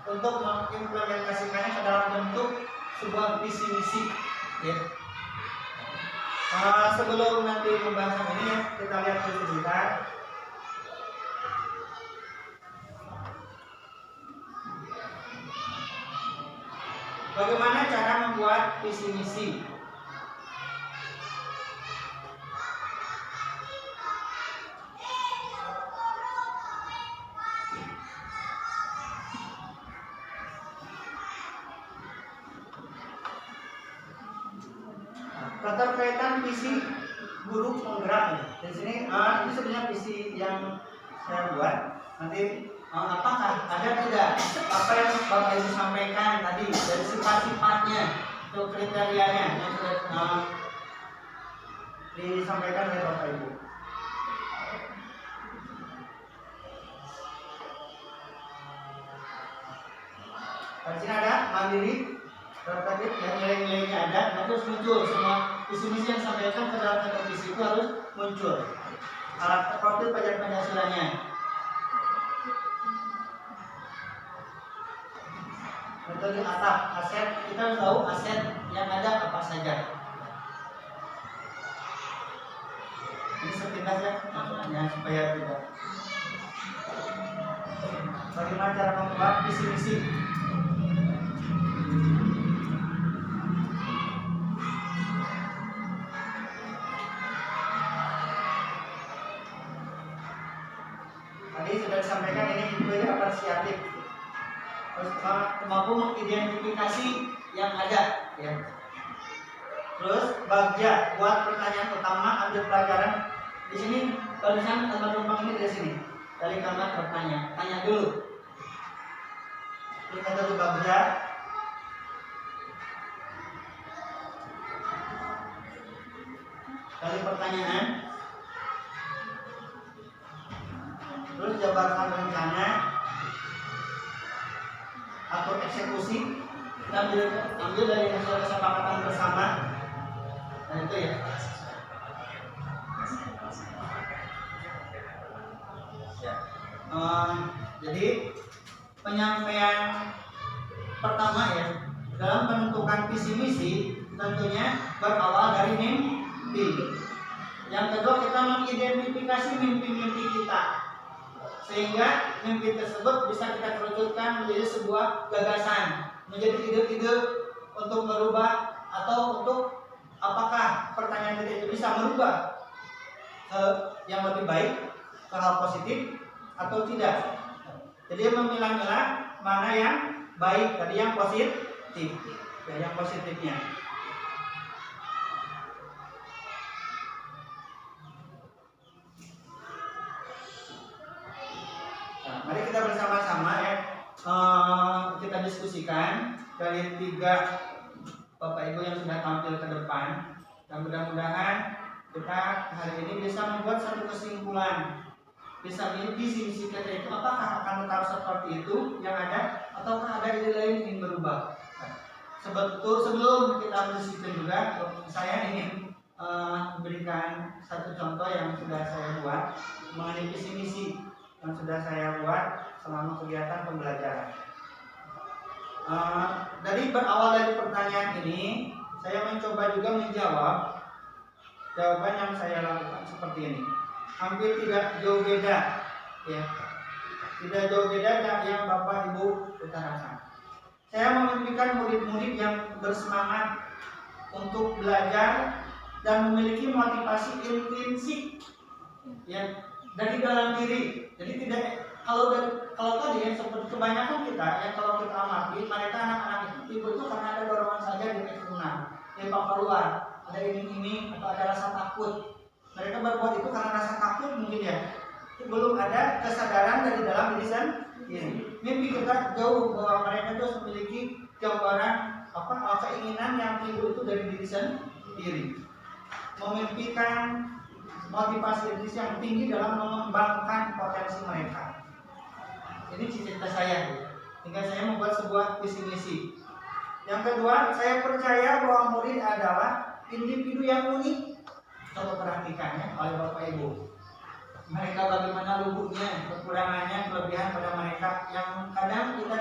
untuk mengimplementasikannya ke dalam bentuk sebuah visi misi ya. Sebelum nanti membahas ini ya, kita lihat dulu sebentar. Bagaimana cara membuat visi misi? Keterkaitan visi guru penggerak. Di sini ini sebenarnya visi yang saya buat. Nanti apakah ada tidak apa yang Bapak Ibu sampaikan tadi dari sifat-sifatnya atau kriterianya yang sudah disampaikan oleh Bapak Ibu. Di sini ada mandiri, terkait yang nilai-nilainya ada, terus muncul semua visi-misi yang disampaikan ke dalam satu visi itu harus muncul. Alat profil pajak penghasilannya. Metode atap aset, kita harus tahu aset yang ada apa saja. Ini sepintas ya, supaya tidak. Bagaimana cara membuat visi misi? Tadi sudah disampaikan ini itu apresiatif. Terus mampu mengidentifikasi yang ada ya. Terus bagja buat pertanyaan utama, ambil pelajaran di sini. Tulisan tempat numpang ini dari sini, dari kamar bertanya, tanya dulu. Kita dulu bagja. Dari pertanyaan. Terus jabarkan rencana atau eksekusi, kita ambil dari hasil kesepakatan bersama. Nah itu ya. Jadi penyampaian pertama ya dalam menentukan visi misi tentunya berawal dari mimpi. Yang kedua kita mengidentifikasi mimpi-mimpi kita, sehingga mimpi tersebut bisa kita kerucutkan menjadi sebuah gagasan, menjadi ide-ide untuk merubah atau untuk apakah pertanyaan kita itu bisa merubah yang lebih baik ke hal positif atau tidak. Jadi memilah-milah mana yang baik, tadi yang positif, ya, yang positifnya. Nah, mari kita bersama-sama ya kita diskusikan dari 3 Bapak Ibu yang sudah tampil ke depan, dan mudah-mudahan kita hari ini bisa membuat satu kesimpulan, bisa visi kita itu apakah akan tetap seperti itu yang ada ataukah ada ide lain ingin berubah. Nah, sebelum kita berdiskusi juga, saya ingin memberikan satu contoh yang sudah saya buat mengenai visi misi yang sudah saya buat selama kegiatan pembelajaran. Dari berawal dari pertanyaan ini, saya mencoba juga menjawab. Jawaban yang saya lakukan seperti ini, hampir tidak jauh beda, ya, tidak jauh beda yang Bapak Ibu utarakan. Saya memimpikan murid-murid yang bersemangat untuk belajar dan memiliki motivasi intrinsik, ya, dari dalam diri. Jadi tidak kalau tadi ya seperti kebanyakan kita yang kalau kita amati mereka anak-anak itu karena ada dorongan saja di eksternal, di luar, ada ini atau ada rasa takut. Mereka berbuat itu karena rasa takut mungkin ya. Belum ada kesadaran dari dalam diri sendiri. Mimpi kita jauh bahwa mereka itu memiliki gambaran keinginan yang timbul itu dari diri sendiri. Memimpikan motivasi diri yang tinggi dalam mengembangkan potensi mereka. Ini cita-cita saya, sehingga saya membuat sebuah visi misi. Yang kedua, saya percaya bahwa murid adalah individu yang unik. Coba perhatikan ya oleh Bapak Ibu. Mereka bagaimana lubuhnya, kekurangannya, kelebihan pada mereka yang kadang kita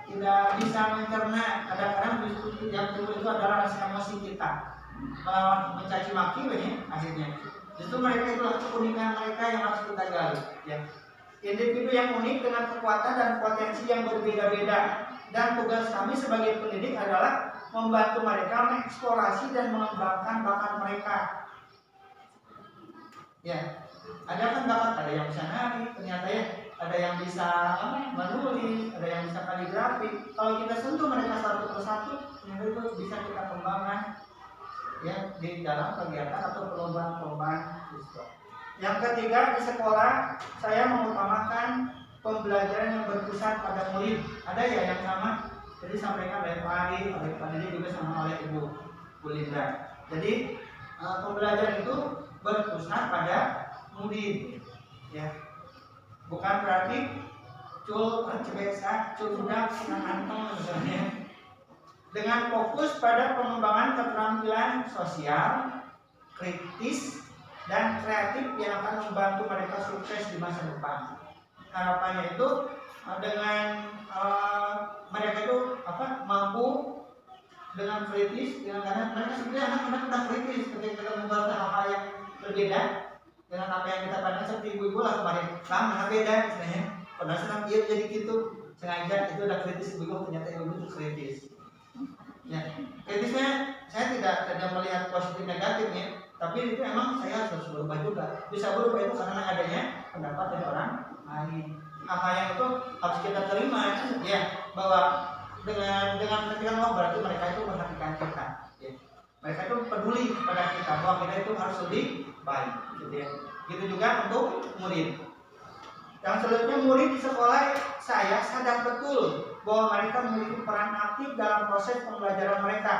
tidak bisa mencerna. Kadang-kadang yang timbul itu adalah rasa emosi kita, melawan mencaci maki akhirnya. Justru mereka itulah keunikan mereka yang harus kita gali. Ya. Individu yang unik dengan kekuatan dan potensi yang berbeda-beda, dan tugas kami sebagai pendidik adalah membantu mereka mengeksplorasi dan mengembangkan bakat mereka. Ya, ada kan bakat, ada yang bisa nari, ternyata ya, ada yang bisa menulis, ada yang bisa kaligrafi. Kalau kita sentuh mereka satu persatu, ternyata itu bisa kita kembangkan ya di dalam kegiatan atau perlombaan siswa. Yang ketiga, di sekolah saya mengutamakan pembelajaran yang berpusat pada murid. Ada ya yang sama? Jadi sampaikan oleh Pak Ari, oleh Pak Didi juga sama oleh Ibu Lindra. Jadi pembelajaran itu berpusat pada murid, ya. Bukan berarti cul cebesa, cul budak, antong misalnya. Dengan fokus pada pengembangan keterampilan sosial, kritis, dan kreatif yang akan membantu mereka sukses di masa depan. Harapannya itu dengan mereka itu mampu dengan kritis, karena mereka sebenarnya anak-anak sudah kritis ketika kita membuat hal-hal yang berbeda dengan apa yang kita pandang. Seperti ibu-ibu lah kemarin, sama beda istilahnya. Padahal senang dia jadi gitu, sengaja itu udah kritis ibu-ibu, ternyata ibu-ibu itu kritis. Ya, kritisnya saya tidak melihat positif negatifnya. Tapi itu emang saya harus berubah juga. Bisa berubah itu karena adanya pendapat dari orang lain. Apa yang itu harus kita terima, ya, bahwa dengan ketika berarti mereka itu memperhatikan kita. Ya. Mereka itu peduli pada kita bahwa kita itu harus lebih baik, gitu ya. Gitu juga untuk murid. Yang selanjutnya, murid di sekolah saya sadar betul bahwa mereka memiliki peran aktif dalam proses pembelajaran mereka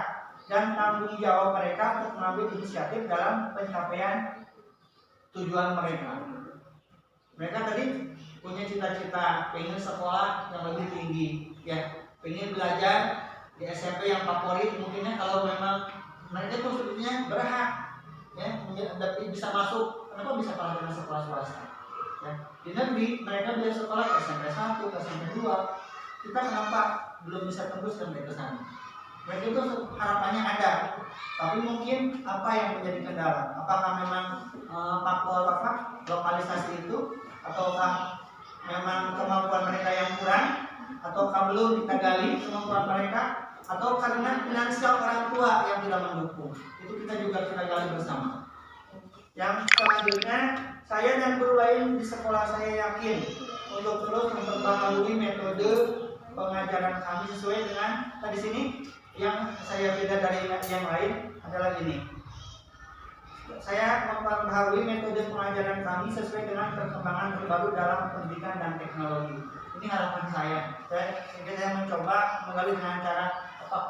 dan tanggung jawab mereka untuk mengambil inisiatif dalam pencapaian tujuan mereka. Mereka tadi punya cita-cita pengen sekolah yang lebih tinggi, ya, pengen belajar di SMP yang favorit. Mungkinnya kalau memang mereka itu sebetulnya berhak, ya, bisa masuk. Kenapa bisa kalah dengan sekolah swasta? Ya, di negeri mereka bisa sekolah ke SMP 1, ke SMP 2. Kita kenapa belum bisa tembus sampai ke sana? Mereka itu harapannya ada, tapi mungkin apa yang menjadi kendala? Apakah memang faktor lokalisasi itu, ataukah memang kemampuan mereka yang kurang, ataukah belum kita gali kemampuan mereka, atau karena finansial orang tua yang tidak mendukung? Itu kita gali bersama. Yang selanjutnya, saya dan guru lain di sekolah saya yakin untuk terus memperbaharui metode pengajaran kami sesuai dengan di sini yang saya beda dari yang lain adalah ini. Saya memperbaharui metode pengajaran kami sesuai dengan perkembangan terbaru dalam pendidikan dan teknologi. Ini harapan saya. Saya mencoba menggali dengan cara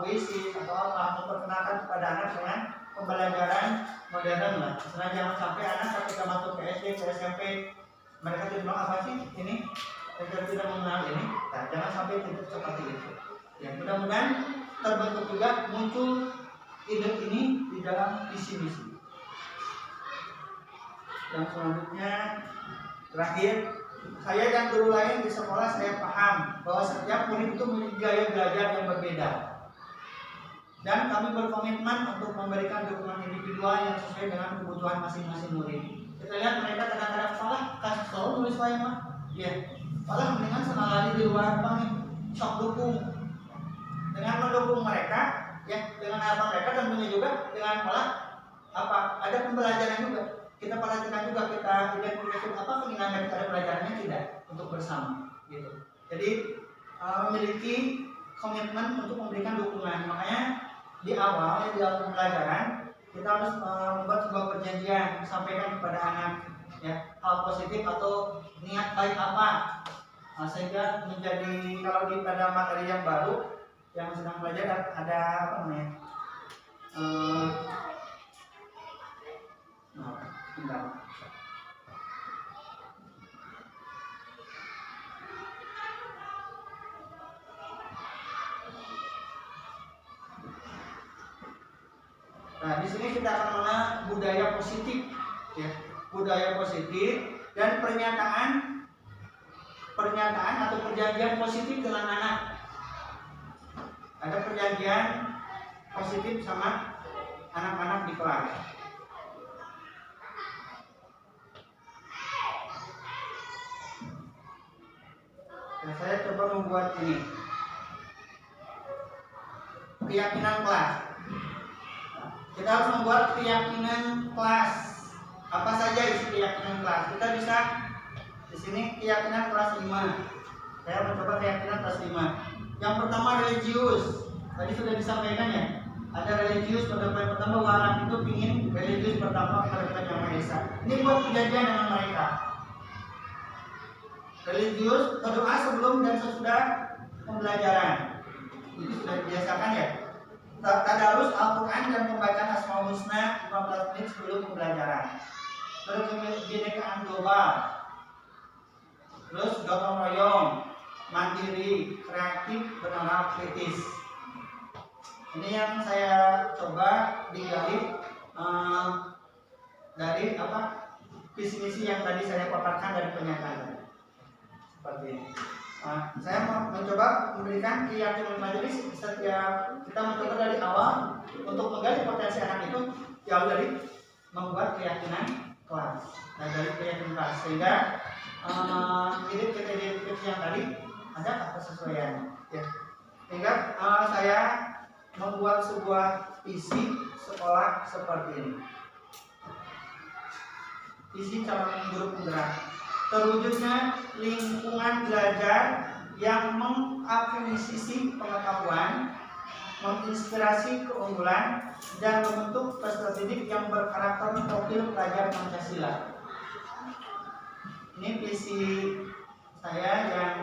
puisi atau apa, memperkenalkan kepada anak dengan pembelajaran modern lah. Karena jangan sampai anak ketika masuk ke SD, ke SMP, mereka tidak tahu apa sih ini, mereka tidak mengenal ini. Nah, jangan sampai tidak seperti itu. Ya, mudah-mudahan terbentuk juga muncul ide ini di dalam visi misi. Yang selanjutnya, terakhir, saya dan guru lain di sekolah saya paham bahwa setiap murid itu memiliki gaya belajar yang berbeda. Dan kami berkomitmen untuk memberikan dukungan individual yang sesuai dengan kebutuhan masing-masing murid. Kita lihat mereka kadang-kadang salah, kasih tahu nulis saya mah, ya, malah mendingan senang lari di luar nih, sok dukung. Dengan mendukung mereka, ya, dengan harapan mereka tentunya juga dengan malah apa? Ada pembelajaran juga. Kita perhatikan juga, kita identifikasi apa keinginan mereka pada pelajarannya tidak untuk bersama, gitu. Jadi memiliki komitmen untuk memberikan dukungan. Makanya di awal pembelajaran kita harus membuat sebuah perjanjian, sampaikan kepada anak ya hal positif atau niat baik apa, sehingga menjadi kalau di pada materi yang baru yang sedang belajar ada apa namanya Nah, di sini kita akan mengenal budaya positif, ya, budaya positif dan pernyataan atau perjanjian positif dengan anak. Ada perjanjian positif sama anak-anak di kelas. Nah, saya coba membuat ini keyakinan kelas. Kita harus membuat keyakinan kelas. Apa saja isi keyakinan kelas? Kita bisa di sini keyakinan kelas 5. Saya mencoba keyakinan kelas 5. Yang pertama religius. Tadi sudah disampaikan ya. Ada religius pada poin pertama bahwa anak itu ingin religius pertama kepada Tuhan Yang Maha Esa. Ini buat perjanjian dengan mereka. Religius berdoa sebelum dan sesudah pembelajaran. Itu sudah dibiasakan ya. Tadarus Al-Quran dan pembacaan Asmaul Husna 15 menit sebelum pembelajaran. Terus kebinekaan global. Terus gotong royong, mandiri, kreatif, benar kritis. Ini yang saya coba digali dari apa visi misi yang tadi saya paparkan dari pernyataan. Seperti ini. Saya mencoba memberikan keyakinan majelis setiap kita mencoba dari awal untuk menggali potensi anak itu jauh dari membuat keyakinan kelas. Nah, dari keyakinan kelas sehingga identifikasi yang tadi ada kesesuaian. Ya. Sehingga saya membuat sebuah visi sekolah seperti ini. Visi calon guru penggerak. Terwujudnya lingkungan belajar yang mengakuisisi pengetahuan, menginspirasi keunggulan, dan membentuk peserta didik yang berkarakter profil pelajar Pancasila. Ini visi saya yang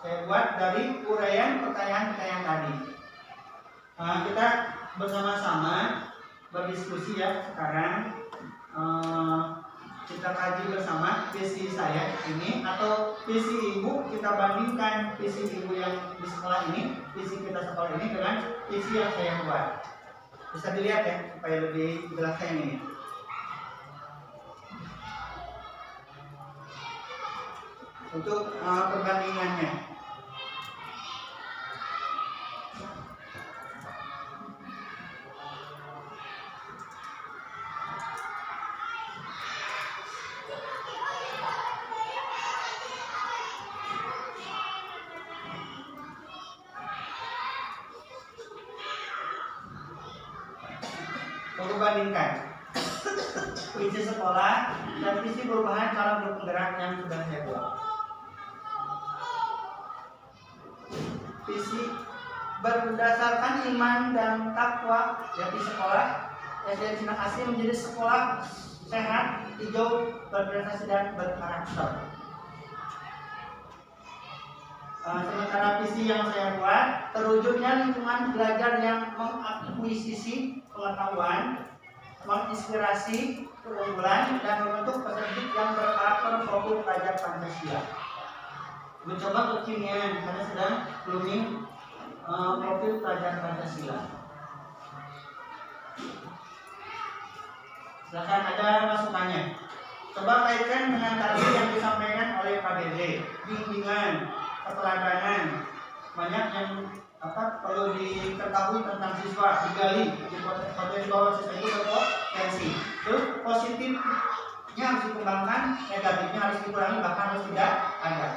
saya buat dari uraian pertanyaan-pertanyaan tadi. Kita bersama-sama berdiskusi ya sekarang. Kita kaji bersama visi saya ini atau visi ibu, kita bandingkan visi ibu yang di sekolah ini, visi kita sekolah ini dengan visi yang saya buat. Bisa dilihat ya supaya lebih jelasnya ini. Untuk perbandingannya. Bandingkan visi sekolah dan visi perubahan calon guru penggerak yang sudah saya buat. visi berdasarkan iman dan takwa ya di sekolah SD Cina Kasih menjadi sekolah sehat, hijau, berprestasi dan berkarakter. Sementara visi yang saya buat terwujudnya lingkungan belajar yang mengakuisisi pengetahuan, menginspirasi keunggulan dan membentuk peserta yang berkarakter profil pelajar Pancasila. Mencoba kekinian karena sedang blooming profil pelajar Pancasila. Silakan ada masukannya. Coba kaitkan dengan tadi yang disampaikan oleh Pak Dede, bimbingan, keteladanan, banyak yang perlu diketahui tentang siswa, digali potensi bahwa siswa itu berpotensi. Terus positifnya harus dikembangkan, negatifnya harus dikurangi, bahkan harus tidak ada.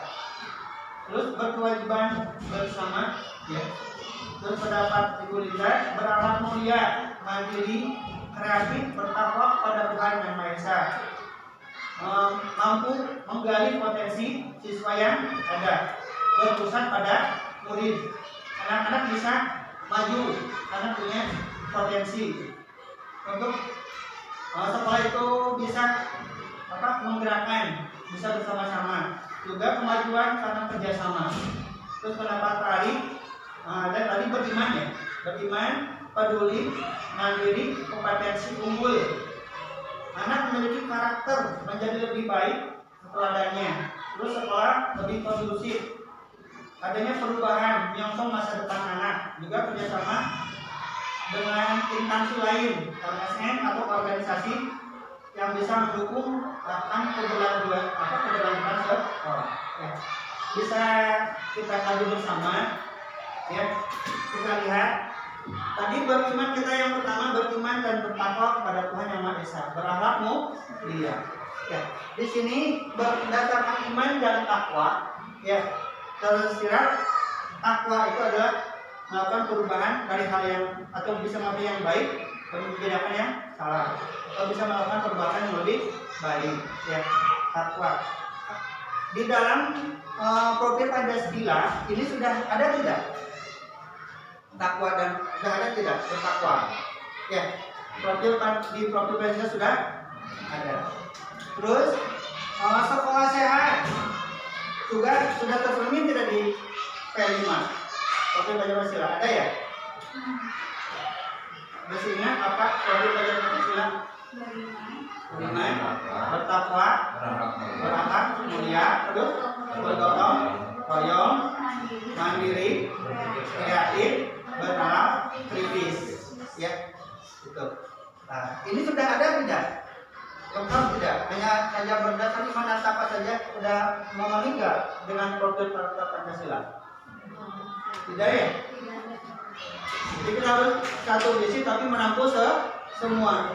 Terus berkewajiban bersama, ya. Terus pendapat Ibu Linda, berakhlak mulia, mandiri, kreatif, bertakwa pada Tuhan Yang Maha Esa. Mampu menggali potensi siswa yang ada, berpusat pada murid. Anak-anak bisa maju karena punya potensi. Untuk sekolah itu bisa menggerakkan, bisa bersama-sama. Juga kemajuan karena kerjasama. Terus pendapat tadi, dan tadi beriman ya, beriman, peduli, mandiri, kompetensi unggul. Anak memiliki karakter menjadi lebih baik teladannya. Terus sekolah lebih kondusif. Adanya perubahan menyongsong masa depan anak. Juga kerjasama dengan instansi lain, LSM atau organisasi yang bisa mendukung akan keberlanjutan sekolah. Ya. Bisa kita kaji bersama. Ya, kita lihat. Tadi beriman kita yang pertama beriman dan bertakwa kepada Tuhan Yang Maha Esa. Berakhlak mulia. Ya, di sini berdasarkan iman dan takwa. Ya, tersirat takwa itu adalah melakukan perubahan dari hal yang atau bisa melakukan yang baik dan menjadikan yang salah. Atau bisa melakukan perubahan yang lebih baik. Ya, takwa. Di dalam profil Pancasila ini sudah ada tidak? Takwa dan sudah ada tidak bertakwa? Ya, di profil Pancasila sudah ada. Terus sekolah sehat juga sudah tercermin tidak di P5 profil Pancasila ada ya? Masih ingat apa profil Pancasila? Beriman, bertakwa, berakhlak mulia, terus bergotong royong, mandiri, kreatif, bernalar, kritis, ya, itu. Nah, ini sudah ada tidak? Lengkap tidak? Hanya saja berdasar iman dan takwa saja sudah memenuhi nggak dengan profil Pancasila? Tidak ya? Jadi kita harus satu visi tapi menampung semua.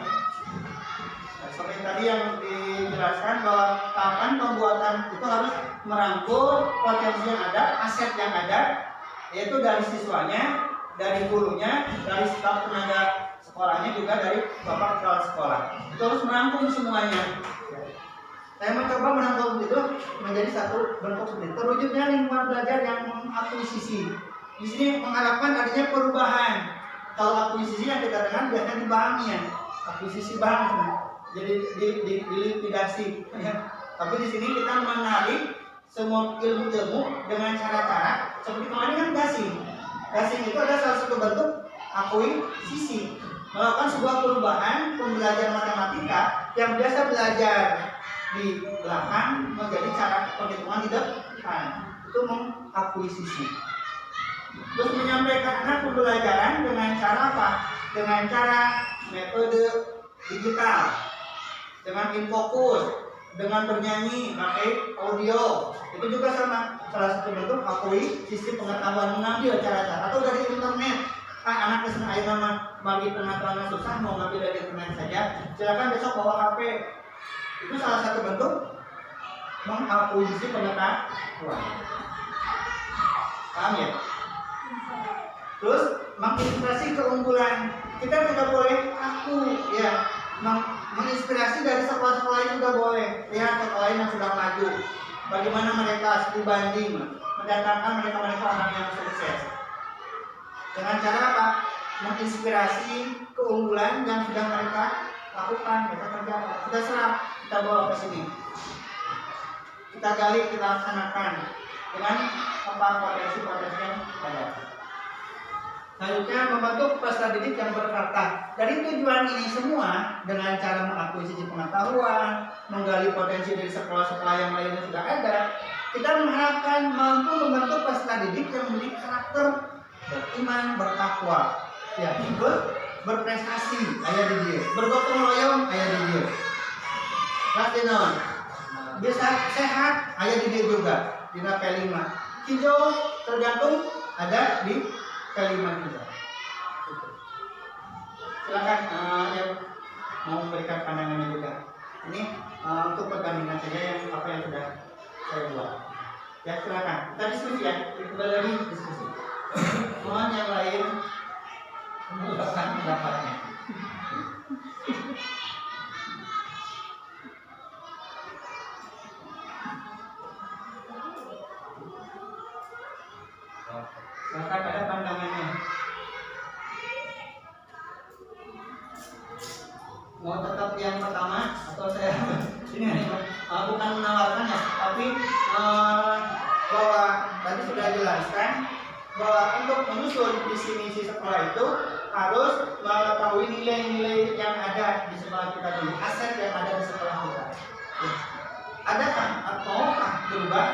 Nah, seperti tadi yang dijelaskan bahwa kapan pembuatan itu harus merangkul potensi yang ada, aset yang ada, yaitu dari siswanya, dari gurunya, dari staf tenaga sekolahnya, juga dari bapak kepala sekolah. Itu harus merangkum semuanya. Saya mencoba merangkum itu menjadi satu bentuk seperti terwujudnya lingkungan belajar yang mengakuisisi. Di sini mengharapkan adanya perubahan. Kalau akuisisi yang kita dengar biasanya di bahannya, ya. Akuisisi bahan, jadi dilipidasi. Tapi di sini kita menarik semua ilmu-ilmu dengan cara-cara seperti kemarin kan gasing. Gasing itu adalah salah satu bentuk akuisisi, melakukan sebuah perubahan pembelajaran matematika yang biasa belajar di belakang menjadi cara perhitungan di depan. Itu mengakuisisi. Terus menyampaikan anak pembelajaran dengan cara apa? Dengan cara metode digital, dengan infokus, dengan bernyanyi, pakai audio. Itu juga sama, salah satu bentuk akuisisi pengetahuan, mengambil cara-cara. Atau dari internet, anak kesenang air nama bagi pengetahuan susah mau ngambil dari internet saja, silakan besok bawa HP. Itu salah satu bentuk mengakuisisi pengetahuan. Paham ya? Terus menginspirasi keunggulan. Kita tidak boleh ya, menginspirasi dari sekolah-sekolah lain juga boleh. Lihat sekolah lain yang sudah maju, bagaimana mereka studi banding, mendatangkan mereka-mereka orang yang sukses. Dengan cara apa? Menginspirasi keunggulan yang sudah mereka lakukan, mereka kerjakan. Kita serap, kita bawa ke sini. Kita gali, kita laksanakan dengan apa potensi-potensi yang ada. Selanjutnya membentuk peserta didik yang berkarakter. Dari tujuan ini semua dengan cara mengakuisisi pengetahuan, menggali potensi dari sekolah-sekolah yang lainnya sudah ada, kita mengharapkan mampu membentuk peserta didik yang memiliki karakter beriman, bertakwa, ya, berprestasi, ayah di dia, bergotong royong, ayah di dia. Latihan, bisa sehat, ayah di dia juga. Di P5, hijau tergantung ada di P5 juga. Silakan yang mau memberikan pandangannya juga. Ini untuk perbandingan saja yang apa yang sudah saya buat. Ya silakan. Kita diskusi ya. Kembali lagi diskusi. Mohon yang lain mengucapkan pendapatnya. Silakan, ada pandangannya. Mau tetap yang pertama atau saya ini bukan menawarkan ya, tapi bahwa tadi sudah jelaskan bahwa untuk menyusun visi misi sekolah itu harus mengetahui nilai-nilai yang ada di sekolah kita dulu, aset yang ada di sekolah kita. Adakah ataukah berubah?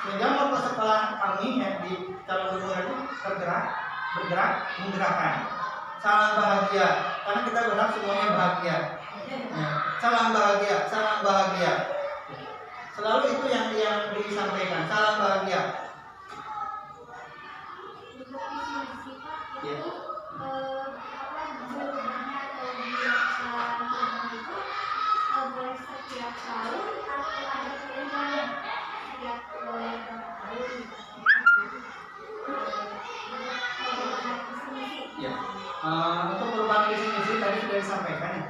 Sehingga mau ke sekolah kami ya, di calon gubernur itu bergerak, menggerakkan. Salam bahagia, karena kita berharap semuanya bahagia. Ya, salam bahagia, salam bahagia. Selalu itu yang disampaikan, salam bahagia. Ya. Setiap tahun atau ada perubahan setiap Ya, untuk perubahan visi misi tadi sudah disampaikan ya.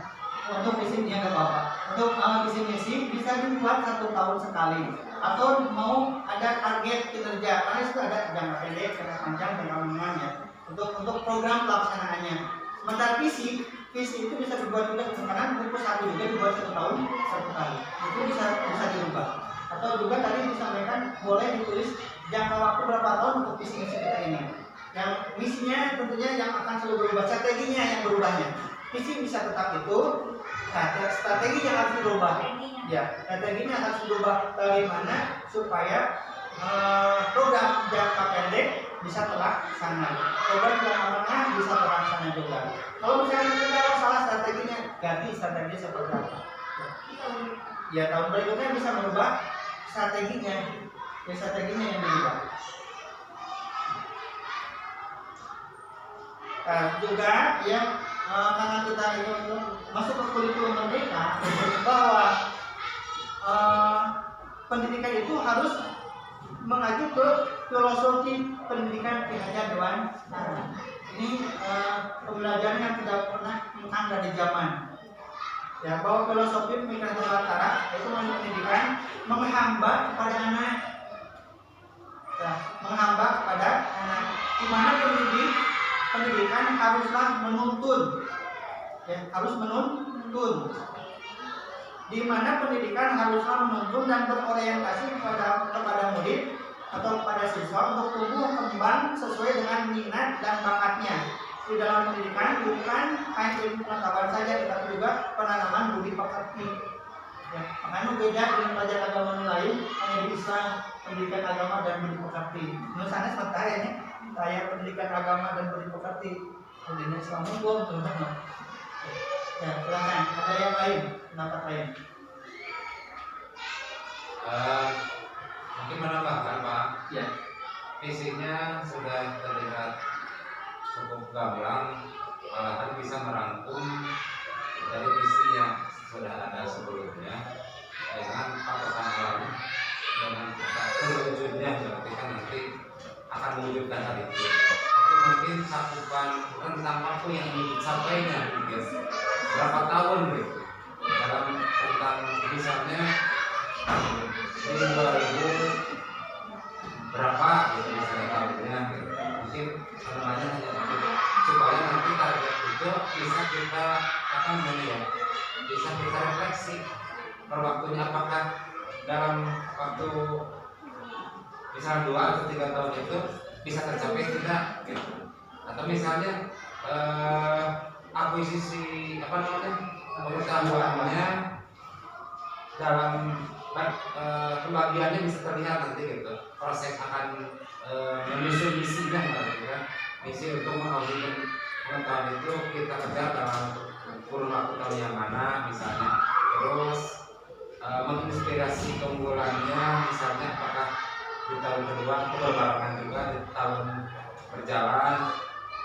Untuk visi misi nggak apa-apa. Untuk visi misi bisa dibuat 1 tahun sekali. Atau mau ada target kinerja, karena itu ada jangka pendek, jangka panjang, jangka menengah ya. Untuk program pelaksanaannya. Sementara visi itu bisa dibuat juga sekarang buku 1 juga dibuat 1 tahun 1 kali. Itu bisa dirubah. Atau juga tadi disampaikan boleh ditulis jangka waktu berapa tahun untuk visi misi kita ini. Yang misinya tentunya yang akan selalu berubah, strateginya yang berubahnya. Visi bisa tetap itu, strategi yang harus berubah. Ya, strateginya harus berubah bagaimana supaya program jangka pendek bisa terlaksana, program jangka menengah bisa terlaksana juga. Kalau misalnya kita salah strateginya, ganti strategi seperti apa? Ya, tahun berikutnya bisa merubah strateginya, yang berubah. Juga ya karena kita itu masuk ke kurikulum merdeka bahwa pendidikan itu harus mengacu ke filosofi pendidikan Ki Hajar Dewantara. Ini pembelajaran yang tidak pernah mengang dari zaman. Ya, bahwa filosofi pemikiran Dewantara itu pendidikan menghambat kepada anak. Ya, menghambat kepada anak. Di mana pendidikan haruslah menuntun, ya, harus menuntun. Di mana pendidikan haruslah menuntun dan berorientasi kepada murid atau kepada siswa untuk tumbuh kembang sesuai dengan minat dan bakatnya. Di dalam pendidikan bukan hanya ilmu pengetahuan saja, tetapi juga penanaman budi pekerti. Ya, makanya beda dengan pelajaran agama lain, hanya di Islam pendidikan agama dan budi pekerti. Menurut saya sementara ini saya pendidikan agama dan budi pekerti, pendidikan Islam hukum, teman-teman. Ya, silakan. Ada yang lain, pendapat lain? Mungkin menambahkan Pak. Ya. Visinya sudah terlihat cukup gamblang, malahan bisa merangkum dari visi yang sudah ada sebelumnya dengan patokan alam dengan terwujudnya, berarti kan nanti akan mewujudkan hal itu. Tapi mungkin cakupan rentang waktu yang dicapainya guys, berapa tahun gitu dalam tentang misalnya di 2000 dalam waktu misalnya 2 atau 3 tahun itu bisa tercapai tidak gitu. Atau misalnya akuisisi pengetahuannya dalam pembagiannya bisa terlihat nanti gitu. Proses akan menyusun misinya gitu kan. Misi untuk mengaudit pengetahuan itu kita kejar dalam kurun waktu tahun yang mana misalnya. Terus menginspirasi keunggulannya misalnya apakah di tahun kedua atau berbarengan juga di tahun berjalan.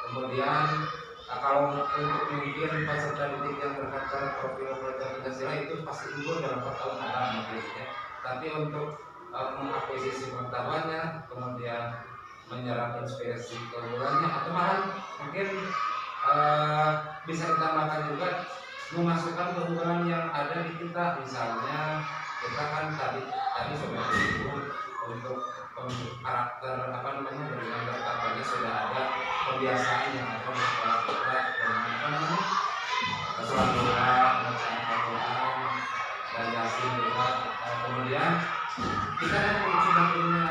Kemudian kalau untuk mungkin peserta didik yang berkaca profil program Pancasila itu pasti unggul dalam 4 tahun ada mungkinnya. Tapi untuk mengakuisisi pengetahuannya, kemudian menyerap inspirasi keunggulannya, atau malah mungkin bisa ditambahkan juga memasukkan keunggulan yang ada di kita. Misalnya kita kan tadi sudah disebut untuk karakter dengan bertambahnya sudah ada kebiasaan yang ada di sekolah kita dengan sholat duha, bacaan Al-Quran, dan yasin juga. Kemudian kita kan sudah punya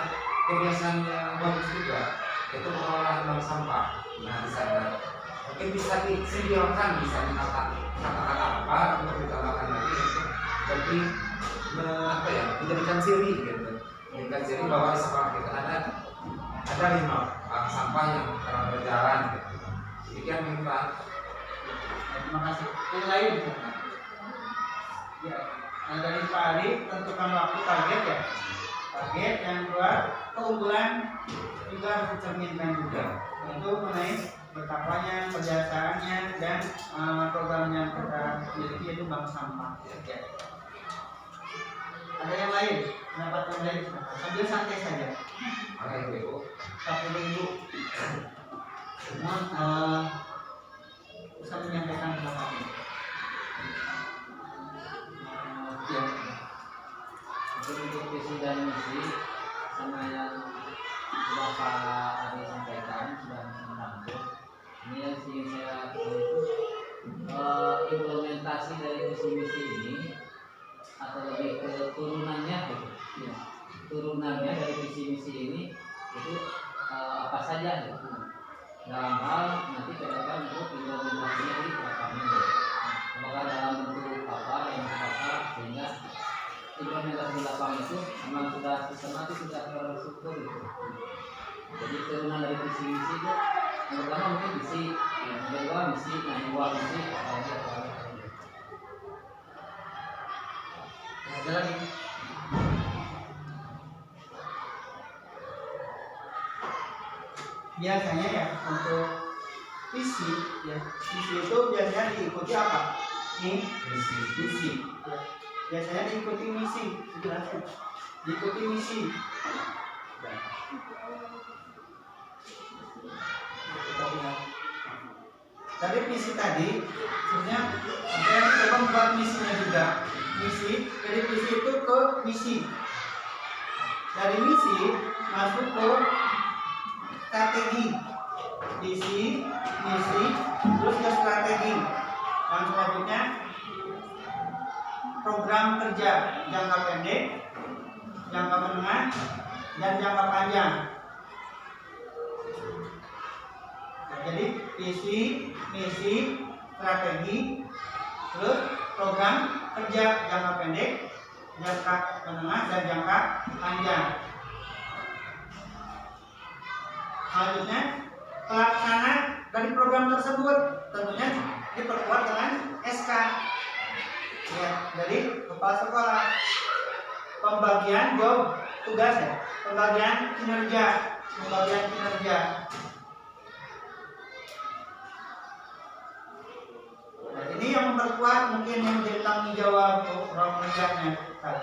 kebiasaan yang bagus juga, itu mengolah bank sampah. Nah di sana mungkin bisa disediakan misalnya kata-kata apa untuk ditambahkan lagi untuk jadi dijadikan ciri gitu. Menjadikan ciri bahwa di sekolah kita ada 5 bank sampah yang telah berjalan gitu. Demikian Pak. Terima kasih. Yang lain? Ya. Nah, dari Pak Ari tentukan waktu target ya. Target yang kedua keunggulan juga harus dicerminkan juga. Itu mengenai bertakwanya, kebiasaannya dan program yang kita miliki yaitu bank sampah. Ya. Ada yang lain? Pendapat yang lain? Sambil santai saja. Ada Ibu. Satu Ibu. Semua bisa menyampaikan pendapatnya. Ya. Untuk visi dan misi sama yang sudah Pak Ari sampaikan sudah merangkum. Ini yang ingin saya itu implementasi dari visi misi ini atau lebih ke turunannya gitu. Ya. Turunannya dari visi misi ini itu apa saja gitu. Dalam hal nanti ke depan untuk implementasinya di lapangan. Apakah dalam bentuk apa yang sehingga implementasi di lapangan itu memang sudah sistematis, sudah terstruktur gitu. Jadi turunan dari visi misi itu yang pertama mungkin visi, yang kedua misi, yang kedua misi, Ada lagi. Biasanya ya untuk visi itu biasanya diikuti apa? Misi. Ya. Biasanya diikuti misi. Diikuti misi. Tadi visi tadi sebenarnya ada yang coba membuat misinya juga. Misi, dari visi itu ke misi. Dari misi masuk ke strategi. Visi, misi, terus ke strategi. Dan selanjutnya program kerja jangka pendek, jangka menengah, dan jangka panjang. Jadi visi, misi, strategi, terus program kerja jangka pendek, jangka menengah, dan jangka panjang. Selanjutnya pelaksana dari program tersebut tentunya diperkuat dengan SK ya, dari kepala sekolah. Pembagian job tugas ya, pembagian kinerja. Nah, ini yang memperkuat mungkin yang menjadi tanggung jawab program kerjanya. Nah,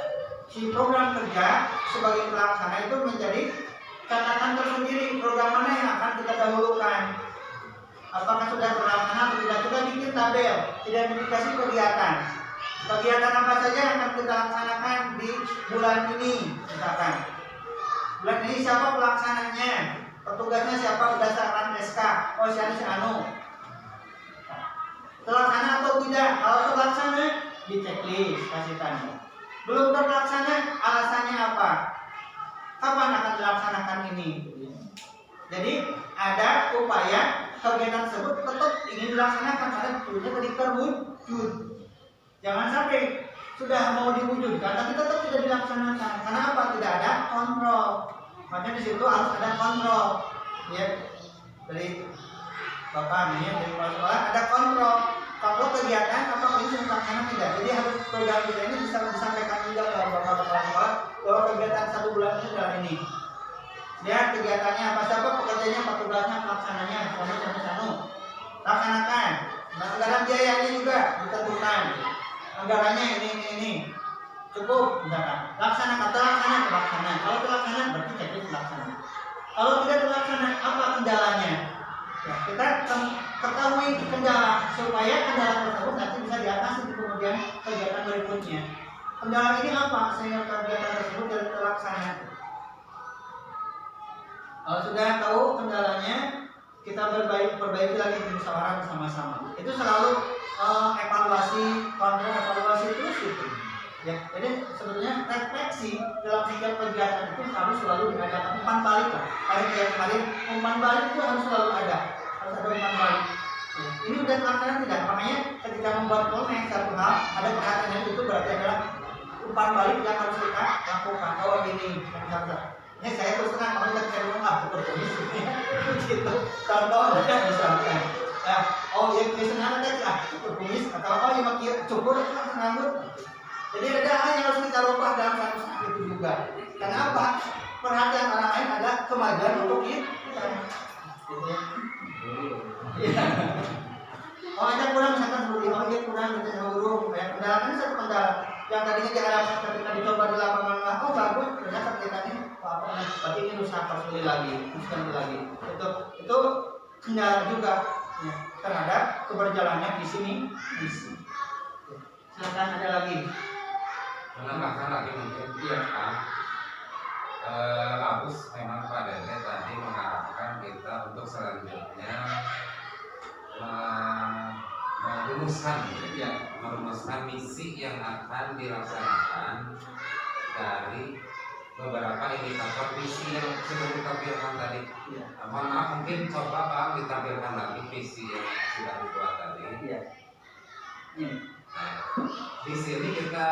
si program kerja sebagai pelaksana itu menjadi catatan tersendiri program mana yang akan kita dahulukan. Apakah sudah terlaksana atau tidak? Kita bikin tabel, identifikasi kegiatan. Kegiatan apa saja yang akan kita laksanakan di bulan ini, misalkan. Bulan ini siapa pelaksananya? Petugasnya siapa berdasarkan SK? Oh, si Anu. Terlaksana atau tidak? Kalau terlaksana, di checklist kasih tanda. belum terlaksana, alasannya apa? Kapan akan dilaksanakan ini? Jadi ada upaya kegiatan tersebut tetap ingin dilaksanakan karena dulunya tadi terwujud. Jangan sampai sudah mau diwujudkan tapi tetap tidak dilaksanakan. Karena apa? Tidak ada kontrol. Makanya di situ harus ada kontrol. Ya, dari Bapak nih, dari kepala sekolah ada kontrol. Kalau kegiatan apakah ini dilaksanakan tidak? Jadi harus program kita ini bisa disampaikan juga ke Bapak kepala sekolah bahwa kegiatan 1 bulan ini adalah ini. Lihat kegiatannya apa, siapa pekerjanya, apa tugasnya, pelaksananya, laksanakan. Nah, anggaran biayanya juga ditentukan. Anggarannya ini. Cukup, misalkan. Laksanakan, terlaksana. Kalau terlaksana berarti checklist terlaksana. Kalau tidak terlaksana, apa kendalanya? Ya, kita ketahui kendala supaya kendala tersebut nanti bisa diatasi di kemudian kegiatan berikutnya. Kendala ini apa sehingga kegiatan tersebut tidak terlaksana? Kalau sudah tahu kendalanya, kita perbaiki lagi bermusyawarah bersama-sama. Itu selalu evaluasi terus itu. Ya, jadi sebetulnya refleksi dalam setiap kegiatan itu harus selalu diadakan umpan balik lah. Kemarin umpan balik itu harus selalu ada umpan balik. Ya, ini udah terlaksana tidak? Makanya ketika membuat komen satu hal ada perhatian itu berarti adalah umpan balik yang harus kita lakukan. Oh ini yang harus. Ini saya terus terang kalau kita ngomong berkomis gitu. Contohnya misalkan, oh ya biasanya ada berkomis atau oh ya makin cukur rambut. Jadi ada hal yang harus kita rubah dalam satu saat itu juga. Kenapa? Perhatian orang lain ada kemajuan untuk kita. Iya. Oh ada kurang misalkan seperti oh dia kurang kita huruf. Ya kendala kan satu kendala. Yang tadinya diharapkan ketika dicoba di lapangan, oh bagus ternyata kegiatannya apa? Berarti ini rusak harus beli lagi. Itu kendala juga ya, terhadap keberjalanannya di sini. Silakan ada lagi. Menambahkan lagi mungkin Pak. Bagus memang Pak Dede tadi mengharapkan kita untuk selanjutnya merumuskan misi yang akan dilaksanakan dari beberapa indikator visi yang sudah ditampilkan tadi. Mohon maaf mungkin coba Pak ditampilkan lagi visi yang sudah dibuat tadi. Nah, di sini kita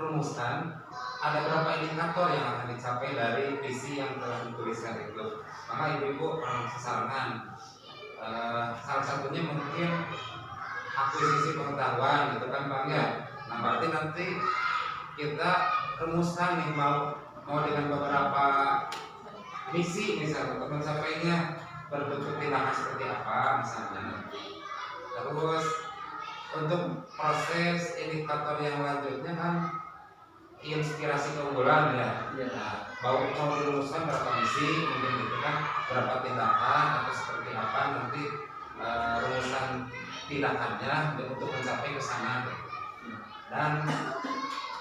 rumuskan ada berapa indikator yang akan dicapai dari visi yang telah dituliskan itu. Maka ibu-ibu sesarangan salah satunya mungkin akuisisi pengetahuan gitu kan Bang ya. Nah berarti nanti kita rumuskan nih mau dengan beberapa misi misalnya untuk mencapainya berbentuk tindakan seperti apa misalnya nanti. Terus untuk proses indikator yang lanjutnya kan inspirasi keunggulan ya. Nah, mau dirumuskan berapa misi mungkin gitu kan, berapa tindakan atau seperti apa nanti rumusan tindakannya untuk mencapai ke sana. Dan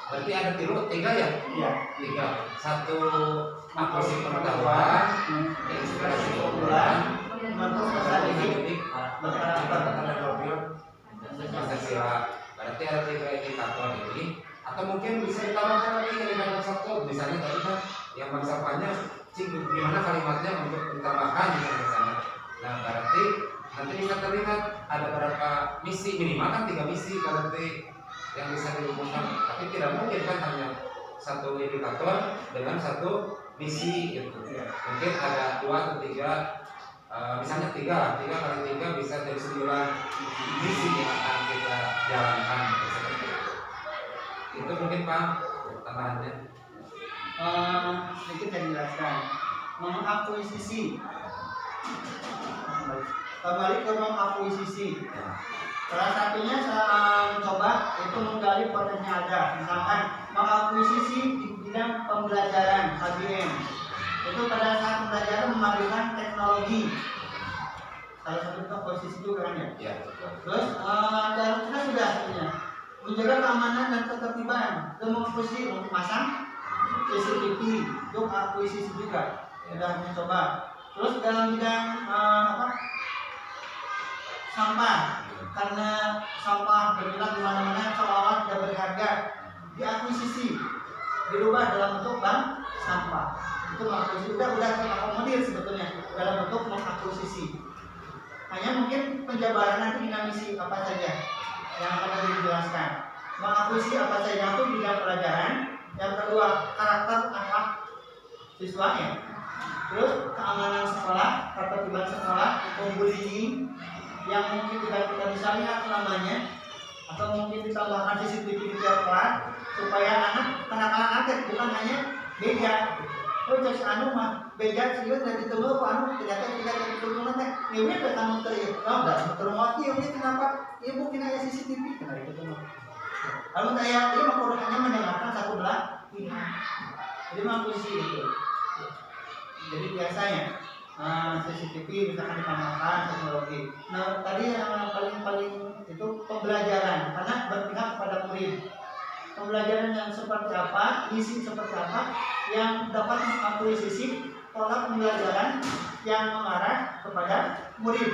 berarti ada tiga ya? Iya. 3. 1 akuisisi pengetahuan, inspirasi keunggulan, Pancasila. Berarti ada 3 indikator ini. Atau mungkin bisa ditambahkan lagi indikator 1, misalnya tadi kan yang maksapanya gimana kalimatnya untuk ditambahkan misalnya. Nah berarti nanti bisa terlihat ada berapa misi, minimal kan 3 misi berarti yang bisa dirumuskan. Tapi tidak mungkin kan hanya 1 indikator dengan 1 misi gitu. Mungkin ada 2 atau 3, misalnya 3 kali 3 bisa jadi 9 misi yang akan kita jalankan seperti itu. Itu mungkin Pak tambahannya. Sedikit saya jelaskan. Mengakuisisi. Kembali ke mengakuisisi. Salah satunya saya mencoba itu menggali potensi yang ada. Misalkan mengakuisisi di bidang pembelajaran HBM. Itu pada saat pembelajaran memadukan teknologi. Salah satu itu posisi juga kan ya. Terus dan kita sudah sebenarnya menjaga keamanan dan ketertiban dan mengakuisisi untuk masang CCTV untuk akuisisi juga sudah mencoba. Terus dalam bidang sampah, karena sampah bergerak di mana-mana seolah tidak berharga, diakuisisi, dirubah dalam bentuk bank sampah. Itu mengakuisisi, udah terakomodir sebetulnya dalam bentuk mengakuisisi. Hanya mungkin penjabaran nanti dinamisi apa saja yang akan dijelaskan. Mengakuisisi apa saja itu bidang pelajaran. Yang kedua, karakter akhlak siswanya. Terus keamanan sekolah, ketertiban sekolah, bullying yang mungkin tidak kita bisa lihat namanya, atau mungkin ditambahkan CCTV di tiap kelas supaya anak kenakalan anak bukan hanya beja. Oh jadi anu mah beja sih dari dulu anu ternyata tidak dari dulu teh. Ini udah kamu teriak, oh enggak termati ini kenapa? Ibu kena ya CCTV kena itu tuh. Lalu saya ini mau hanya mendengarkan satu belah ini. Jadi mampu sih itu. Jadi biasanya CCTV misalkan ditambahkan teknologi. Nah tadi yang paling itu pembelajaran karena berpihak kepada murid. Pembelajaran yang seperti apa, isi seperti apa yang dapat mengakuisisi pola pembelajaran yang mengarah kepada murid.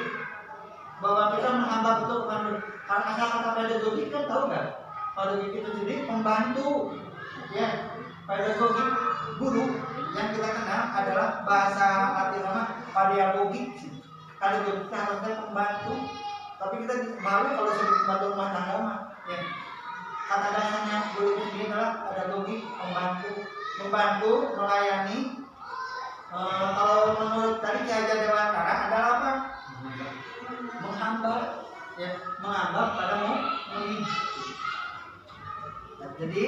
Bahwa kita menambah betul kepada murid. Karena asal kata pedagogi kan tahu nggak? Pedagogi itu sendiri pembantu, ya pedagogi guru yang kita kenal adalah bahasa arti nama pedagogi. Kalau kita harusnya pembantu, tapi kita malu kalau sebut pembantu rumah tangga mah. Ya. Kata dasarnya guru itu sendiri adalah pedagogi, membantu melayani. Kalau menurut tadi Ki Hajar Dewantara adalah apa? Menghamba, ya, menghamba pada murid. Jadi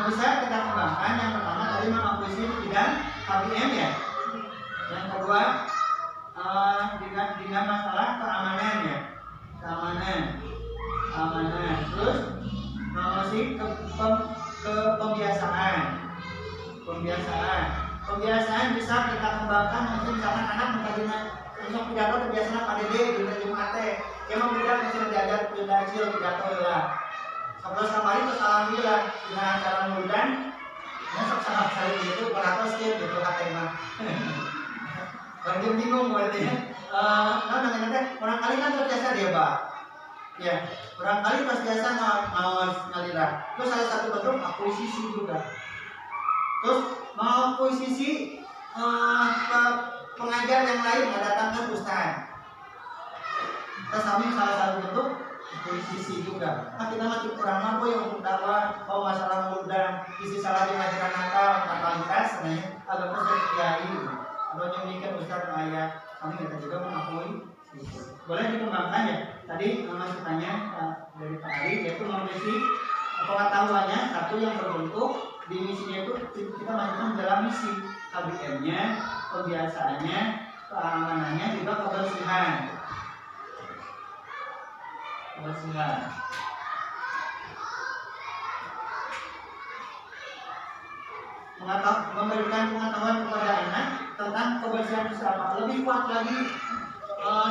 bisa kita kembangkan. Yang pertama tadi mengakuisisi bidang KBM ya. Yang kedua dengan masalah keamanan ya, keamanan. Terus masih ke pembiasaan bisa kita kembangkan. Mungkin misalkan anak menerima untuk pidato kebiasaan pada di Jumat dia mau pidato masih diajar pidato lah. Kalau kemarin terus alhamdulillah dengan cara mudah masuk sama sekali itu peratus gitu katanya. Bagi bingung berarti ya. Orang kali kan terbiasa dia Pak. Ya, orang kali terbiasa ngalirah. Terus salah satu bentuk akuisisi juga. Terus mau akuisisi pengajar yang lain mendatangkan ustaz. Terus kami salah satu bentuk akuisisi juga. Nah kita masih kurang mampu yang untuk dakwah, masalah mudah, isi salah di ajaran Natal, fatalitas, sebenarnya agak tersekiai. Kalau nyumbangkan ustaz ayat, kami kita juga mengakui. Boleh dikembangkan ya. Tadi masih tanya dari Pak Ari, yaitu mengisi pengetahuannya satu yang berbentuk di misinya itu kita masukkan dalam misi KBM-nya, kebiasaannya, keamanannya, juga kebersihan. Memberikan pengetahuan kepada anak tentang kebersihan bersama. Lebih kuat lagi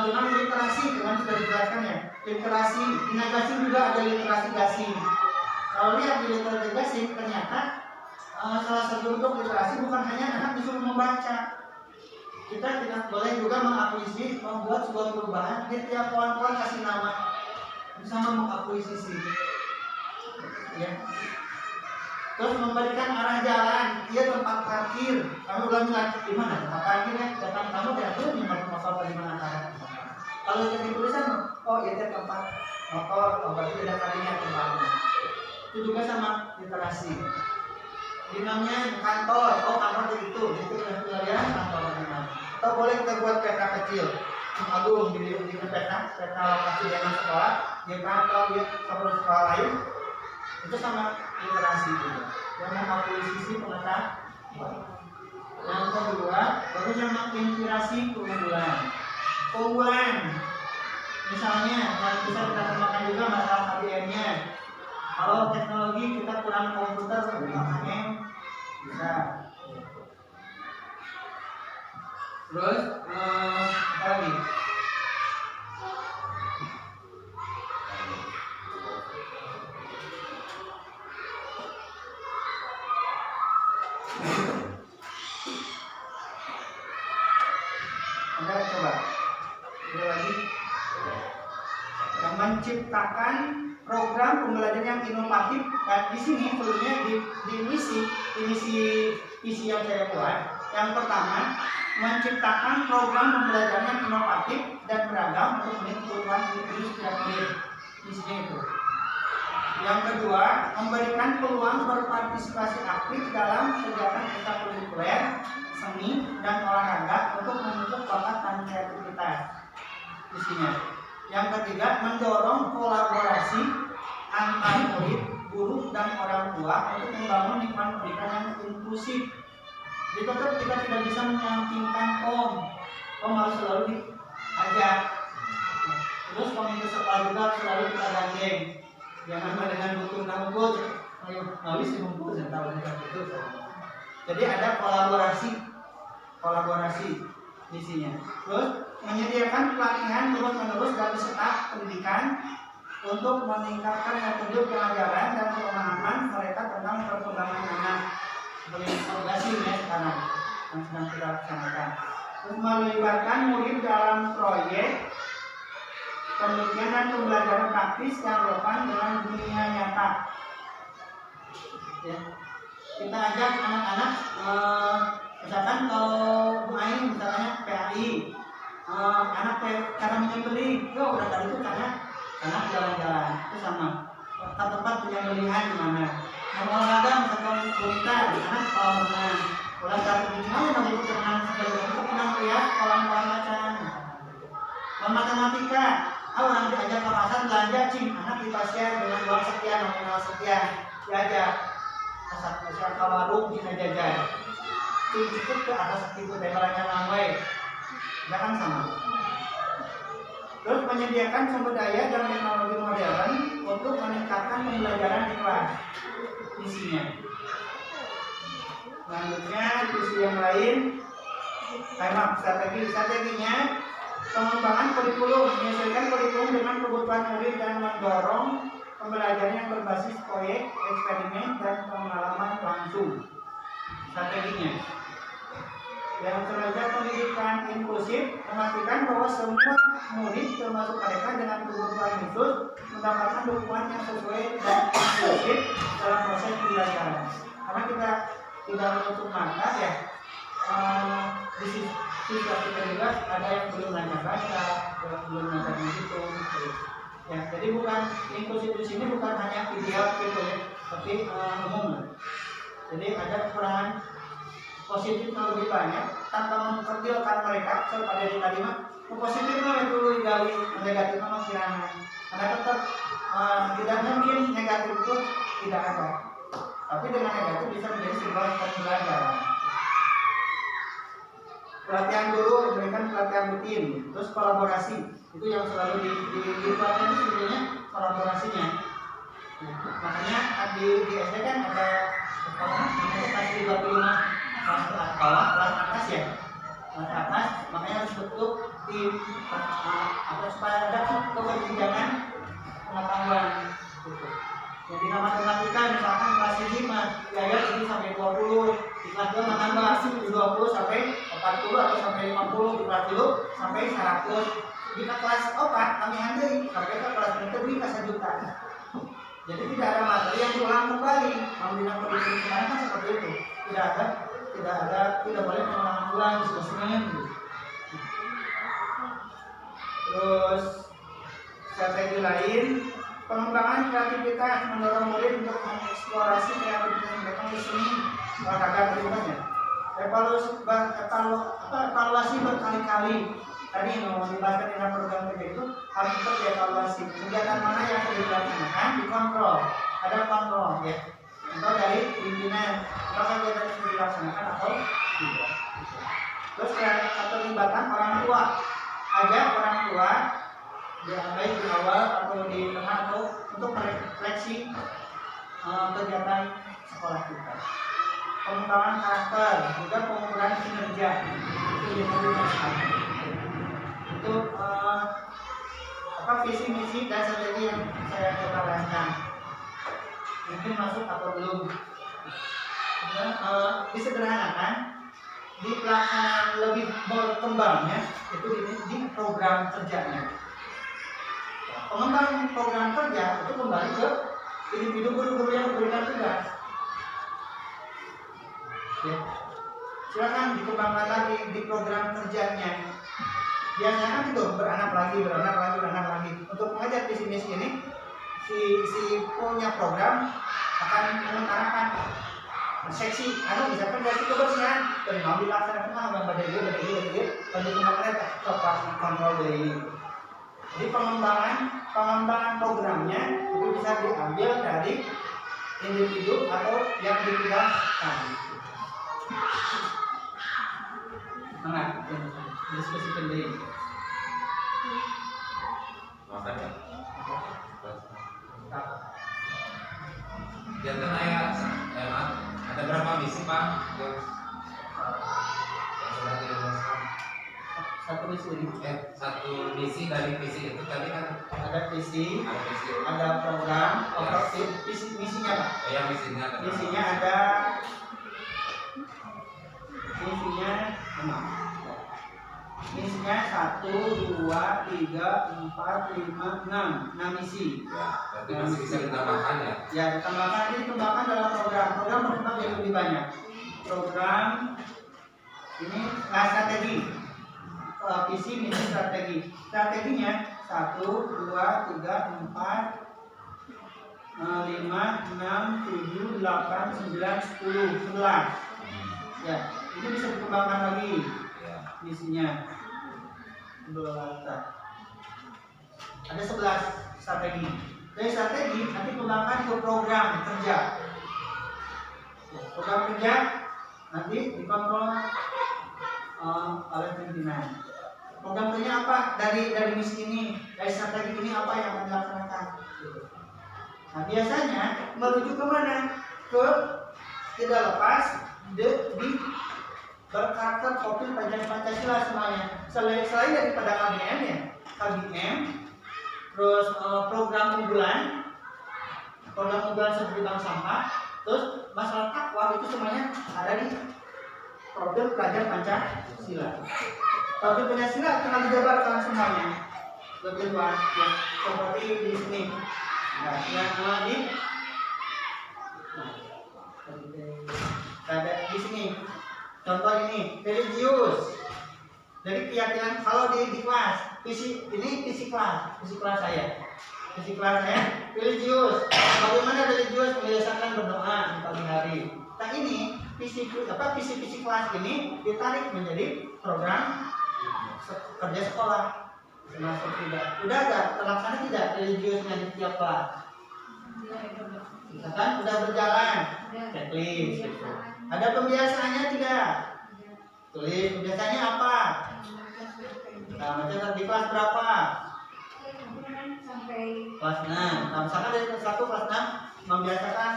dengan literasi, dengan sudah dijelaskan ya. Literasi, di Nagasi juga ada literasi gasing. Kalau lihat di literasi gasing, ternyata salah satu bentuk literasi bukan hanya anak disuruh membaca. Kita tidak boleh juga mengakuisisi, membuat sebuah perubahan. Di tiap poin-poin kasih nama, bersama mengakuisisi. Ya. Terus memberikan arah jalan, dia tempat parkir. Kamu ulang lagi di mana tempat parkirnya? Datang kamu tidak perlu nyimpan motor di mana arah. Kalau jadi tulisan, oh itu tempat motor, oh berarti ada kalinya tempatnya. Itu juga sama literasi. Dinamnya kantor, oh kantor itu ya kantor dimana. Atau boleh kita buat peta kecil. Aduh, di peta lokasi dengan sekolah, di kantor, di sekolah lain. Itu sama literasi juga. Yang mengakuisisi pengetahuan. Yang kedua, baru yang menginspirasi keunggulan. Misalnya, yang bisa kita kembangkan juga masalah KBM-nya. Kalau teknologi kita kurang komputer, makanya bisa. Terus, apa lagi? Anda coba lagi yang menciptakan program pembelajaran yang inovatif. Dan di sini sebelumnya di misi yang saya buat, yang pertama menciptakan program pembelajaran yang inovatif dan beragam untuk memenuhi kebutuhan individu setiap murid. Misinya itu. Yang kedua, memberikan peluang berpartisipasi aktif dalam kegiatan ekstrakurikuler, seni, dan olahraga untuk membentuk bakat dan kreativitas. Misinya. Yang ketiga, mendorong kolaborasi antar murid, guru, dan orang tua untuk membangun lingkungan pendidikan yang inklusif. Jadi tetap kita tidak bisa menyampingkan om harus selalu diajak. Terus komite sekolah juga selalu kita gandeng. Jangan dengan butuh nambut, ayo habis dikumpul dan tahu itu. Jadi ada kolaborasi misinya. Terus menyediakan pelatihan terus-menerus dari staf pendidikan untuk meningkatkan metode pengajaran dan pemahaman mereka tentang perkembangan anak. Sebagai informasi ya sekarang yang sedang kita laksanakan. Terus melibatkan murid dalam proyek penelitian dan pembelajaran praktis yang relevan dengan dunia nyata. Ya. Kita ajak anak-anak, misalkan kalau main misalnya PAI, anak cara menyembelih, udah tadi itu karena jalan-jalan itu sama. Tempat penyembelihan di mana? Olahraga misalkan wanita, anak kolam renang, olahraga gimana mau ikut renang sebelum itu pernah lihat kolam macan. Matematika, orang diajak ke pasar belanja, anak di pasar dengan uang sekian, nominal sekian, diajak asal ke warung kita jajan, cukup ke atas itu tembalannya ramai, jangan sama. Terus menyediakan sumber daya dan teknologi modern untuk meningkatkan pembelajaran di kelas. Misinya. Selanjutnya misi yang lain, strateginya pengembangan kurikulum, menyesuaikan kurikulum dengan kebutuhan murid dan mendorong pembelajaran yang berbasis proyek, eksperimen, dan pengalaman langsung. Strateginya. Yang selanjutnya pendidikan inklusif, memastikan bahwa semua murid termasuk mereka dengan kebutuhan khusus mendapatkan dukungan yang sesuai dan inklusif dalam proses pembelajaran. Karena kita tidak menutup mata ya, di sisi kita juga ada yang belum belajar baca, belum belajar menghitung. Ya, jadi bukan inklusif di sini bukan hanya ideal gitu ya, tapi umum. Jadi ada kekurangan positif yang lebih banyak tanpa memperkecilkan mereka kepada diri tadi mah positifnya itu digali, negatifnya mah kirangan. Karena tetap tidak mungkin negatif itu tidak ada, tapi dengan negatif bisa menjadi sebuah pembelajaran. Pelatihan guru, memberikan pelatihan rutin, terus kolaborasi itu yang selalu di pelatihan itu sebenarnya kolaborasinya. Makanya di SD kan ada sekolah namanya kelas 35 kelas bawah, kelas atas ya, kelas atas, makanya harus bentuk tim supaya ada keberjenjangan pengetahuan. Jadi matematika misalkan kelas 5 biaya ini sampai 20, di kelas 2 menambah 20 sampai 40 atau sampai 50, di kelas 10 sampai 100. Di kelas 4 kami handai sampai ke kelas berikutnya ke 1 juta. Jadi tidak ada materi yang diulang kembali. Membina kurikulum sekarang kan seperti itu. Tidak boleh mengulang diskusinya. Terus strategi lain, pengembangan kreativitas, mendorong murid untuk mengeksplorasi kreativitas mereka di seni, olahraga berikutnya. Evaluasi berkali-kali. Tadi mau dibahaskan dalam program kerja itu harus tetap dievaluasi. Kegiatan mana yang sudah dilaksanakan, dikontrol. Ada kontrol ya. Contoh dari pimpinan, apakah kegiatan sudah dilaksanakan atau tidak. Terus keterlibatan orang tua. Ajak orang tua baik di awal atau di tengah atau untuk merefleksi kegiatan sekolah kita. Pengembangan karakter, juga pengukuran kinerja itu yang dilakukan. Itu visi misi dan strategi yang saya coba rancang. Mungkin masuk atau belum? Disederhanakan, di pelaksanaan lebih berkembangnya itu di program kerjanya. pengembangan program kerja itu kembali ke individu guru-guru yang memberikan tugas. Ya. Silakan dikembangkan lagi di program kerjanya. Biasanya kan itu beranak lagi. Untuk mengajar visi misi ini, si punya program akan mengutarakan seksi, misalkan dari kebersihan, dari mau dilaksanakan bagi kembangkan kontrol dari ini. Jadi pengembangan programnya itu bisa diambil dari individu atau yang ditugaskan. Semangat, diskusikan deh. Makanya. Jangan ada berapa misi Pak yang sudah dirumuskan? Satu misi ini. Satu misi dari visi itu tadi kan Ada visi, ada visi. ada program, misinya Pak. Yang misinya ada. Misinya ada. Misinya 6. Misinya 1, 2, 3, 4, 5, 6. 6 misi. Ya, berarti masih bisa ditambahkan ya? Ya, ditambahkan ini dikembangkan dalam program. Program berkembang jadi lebih banyak. Program ini strategi. Visi misi strategi. Strateginya 1, 2, 3, 4, 5, 6, 7, 8, 9, 10, 11. Ya, itu bisa dikembangkan lagi. Misinya 11. Ada 11 strategi. Dari strategi nanti kembangkan ke program kerja. Program kerja nanti dikontrol oleh pimpinan. Program kerja apa dari misi ini, dari strategi ini apa yang akan dilaksanakan. Nah biasanya merujuk ke mana? Ke tidak lepas di berkarakter profil Pancasila semuanya. Selain daripada KBM ya, KBM, terus program unggulan seperti bank sampah, terus masalah takwa itu semuanya ada di profil pelajar Pancasila. Profil Pancasila tinggal dijabarkan semuanya lebih luas ya, seperti di sini. Nah, yang lagi, ada di sini. Contoh ini, religius. Jadi keyakinan kalau di kelas, visi kelas saya. Visi kelas saya religius. Bagaimana religius membiasakan berdoa di pagi hari. Nah ini visi kelas ini ditarik menjadi program kerja sekolah. Termasuk tidak. Udah enggak terlaksana tidak religiusnya di tiap kelas? Misalkan udah berjalan, checklist gitu. Ada pembiasaannya tidak? Tulis pembiasaannya apa? Nah, macam di kelas berapa? Kelas 6. Nah, misalkan dari kelas 1 kelas 6 membiasakan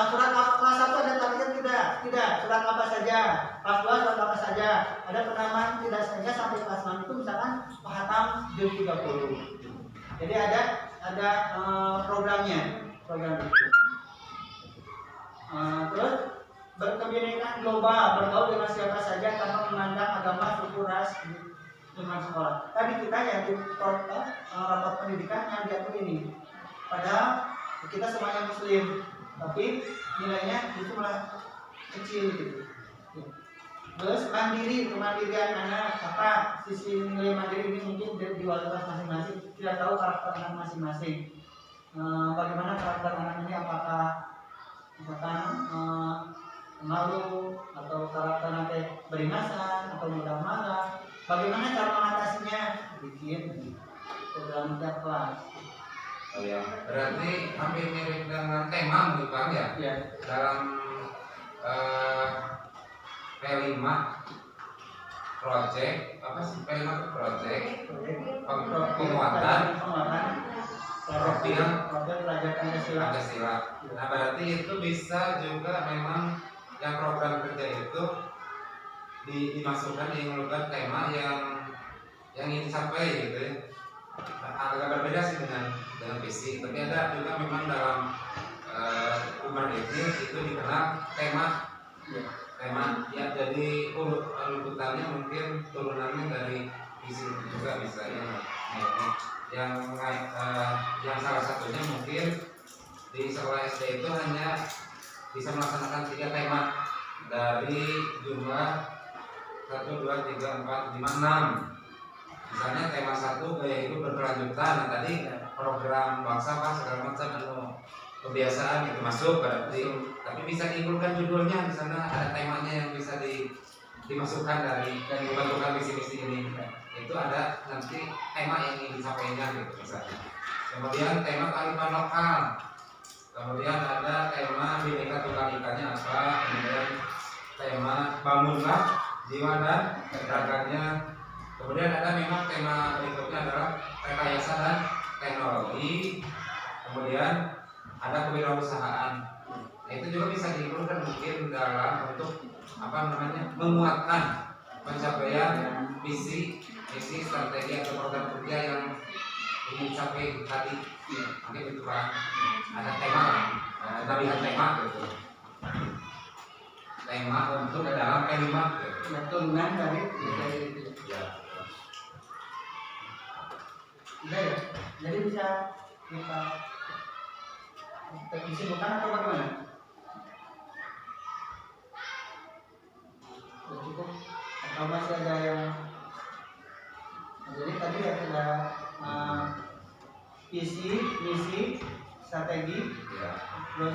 surat kelas 1 ada target tidak? Tidak. Surat apa saja? Kelas 2 surat apa saja? Ada penamaan tidak saja sampai kelas 6 itu misalkan khatam juz 30. Jadi ada programnya, program itu. Terus berkebinekaan global, bergaul dengan siapa saja tanpa memandang agama, suku, ras, dengan sekolah. Tadi kita yang di rapat pendidikan yang diatur ini. Padahal kita semuanya muslim, tapi nilainya itu malah kecil gitu. Terus kemandirian anak, apa sisi nilai mandiri ini mungkin di kualitas masing-masing. Tidak tahu karakter anak masing-masing. Bagaimana karakter anak ini, apakah misalkan malu atau karakter nanti beringasan atau mudah marah. Bagaimana cara mengatasinya? Bikin program tiap kelas. Oh ya, berarti hampir mirip dengan tema menurut Bang ya? Ya. Dalam P5 project, apa sih P5 itu project? Penguatan profil pelajar Pancasila. Nah berarti itu bisa juga memang yang program kerja itu dimasukkan diinginkan tema yang ingin dicapai gitu ya. Agak berbeda sih dengan visi, tapi ada juga memang dalam humanisme itu dikenal tema ya, jadi urutannya mungkin turunannya dari visi juga bisa ya. yang salah satunya mungkin di sekolah SD itu hanya bisa melaksanakan 3 tema dari jumlah 1, 2, 3, 4, 5, 6. Misalnya tema 1 gaya hidup berkelanjutan. Nah, tadi program bangsa apa segala macam kebiasaan itu masuk berarti. Tapi bisa diinputkan judulnya di sana, ada temanya yang bisa dimasukkan dari pembentukan visi-misi ini. Itu ada nanti tema yang ingin disampaikan gitu misalnya. Kemudian tema kearifan lokal. Kemudian ada tema Bhinneka Tunggal Ikanya apa. Kemudian tema bangunlah jiwa dan gerakannya. Kemudian ada memang tema berikutnya adalah rekayasa dan teknologi. Kemudian ada kewirausahaan. Nah, itu juga bisa diinputkan mungkin dalam untuk menguatkan pencapaian misi strategi atau program kerja yang ingin dicapai tadi. Mungkin itu kan ada tema dari tema gitu. Tema untuk dalam kalimat gitu. Turunan dari Ya. udah ya. Jadi bisa kita disimpulkan atau bagaimana? Sudah cukup atau masih ada yang? Jadi tadi ya sudah visi, misi, strategi, Ya. terus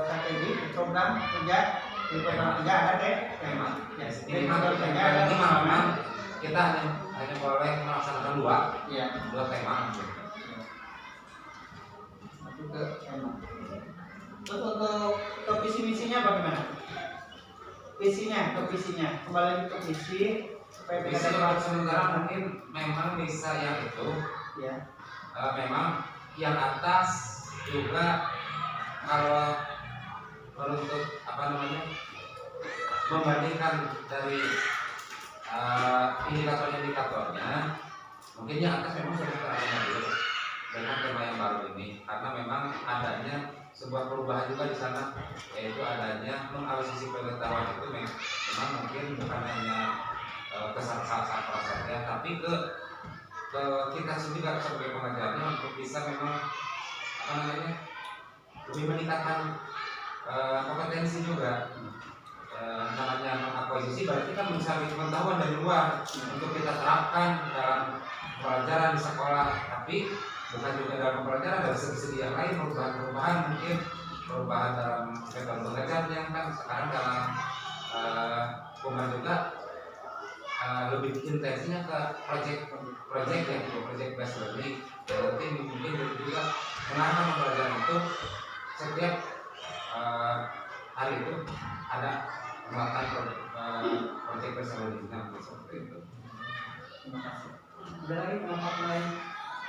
strategi, program kerja, di program kerja ada tema. Ya, Ini di program kerja ada ini memang kita hanya boleh melaksanakan 2 Iya. tema. Masuk ke tema. Terus untuk ke visi misinya bagaimana? Visinya, kembali lagi ke visi supaya Visi tidak untuk sementara mungkin memang bisa yang itu. ya. Memang yang atas juga kalau menuntut membandingkan dari indikatornya mungkin yang atas memang sudah terakomodir dengan tema yang baru ini karena memang adanya sebuah perubahan juga di sana, yaitu adanya mengakuisisi pengetahuan itu memang mungkin bukan hanya ke saat saja tapi ke kita sendiri sebagai pengajarnya untuk bisa memang lebih meningkatkan kompetensi juga. Namanya mengakuisisi berarti kan mencari pengetahuan dari luar untuk kita terapkan dalam pelajaran di sekolah, tapi bukan juga dalam pelajaran dari segi yang lain, perubahan mungkin perubahan dalam metode pengajarnya kan sekarang dalam juga lebih intensnya ke project based learning. Berarti mungkin juga mengarahkan pembelajaran itu setiap hari itu ada penguatan project based learning seperti itu. Terima kasih. Ada lagi pendapat lain?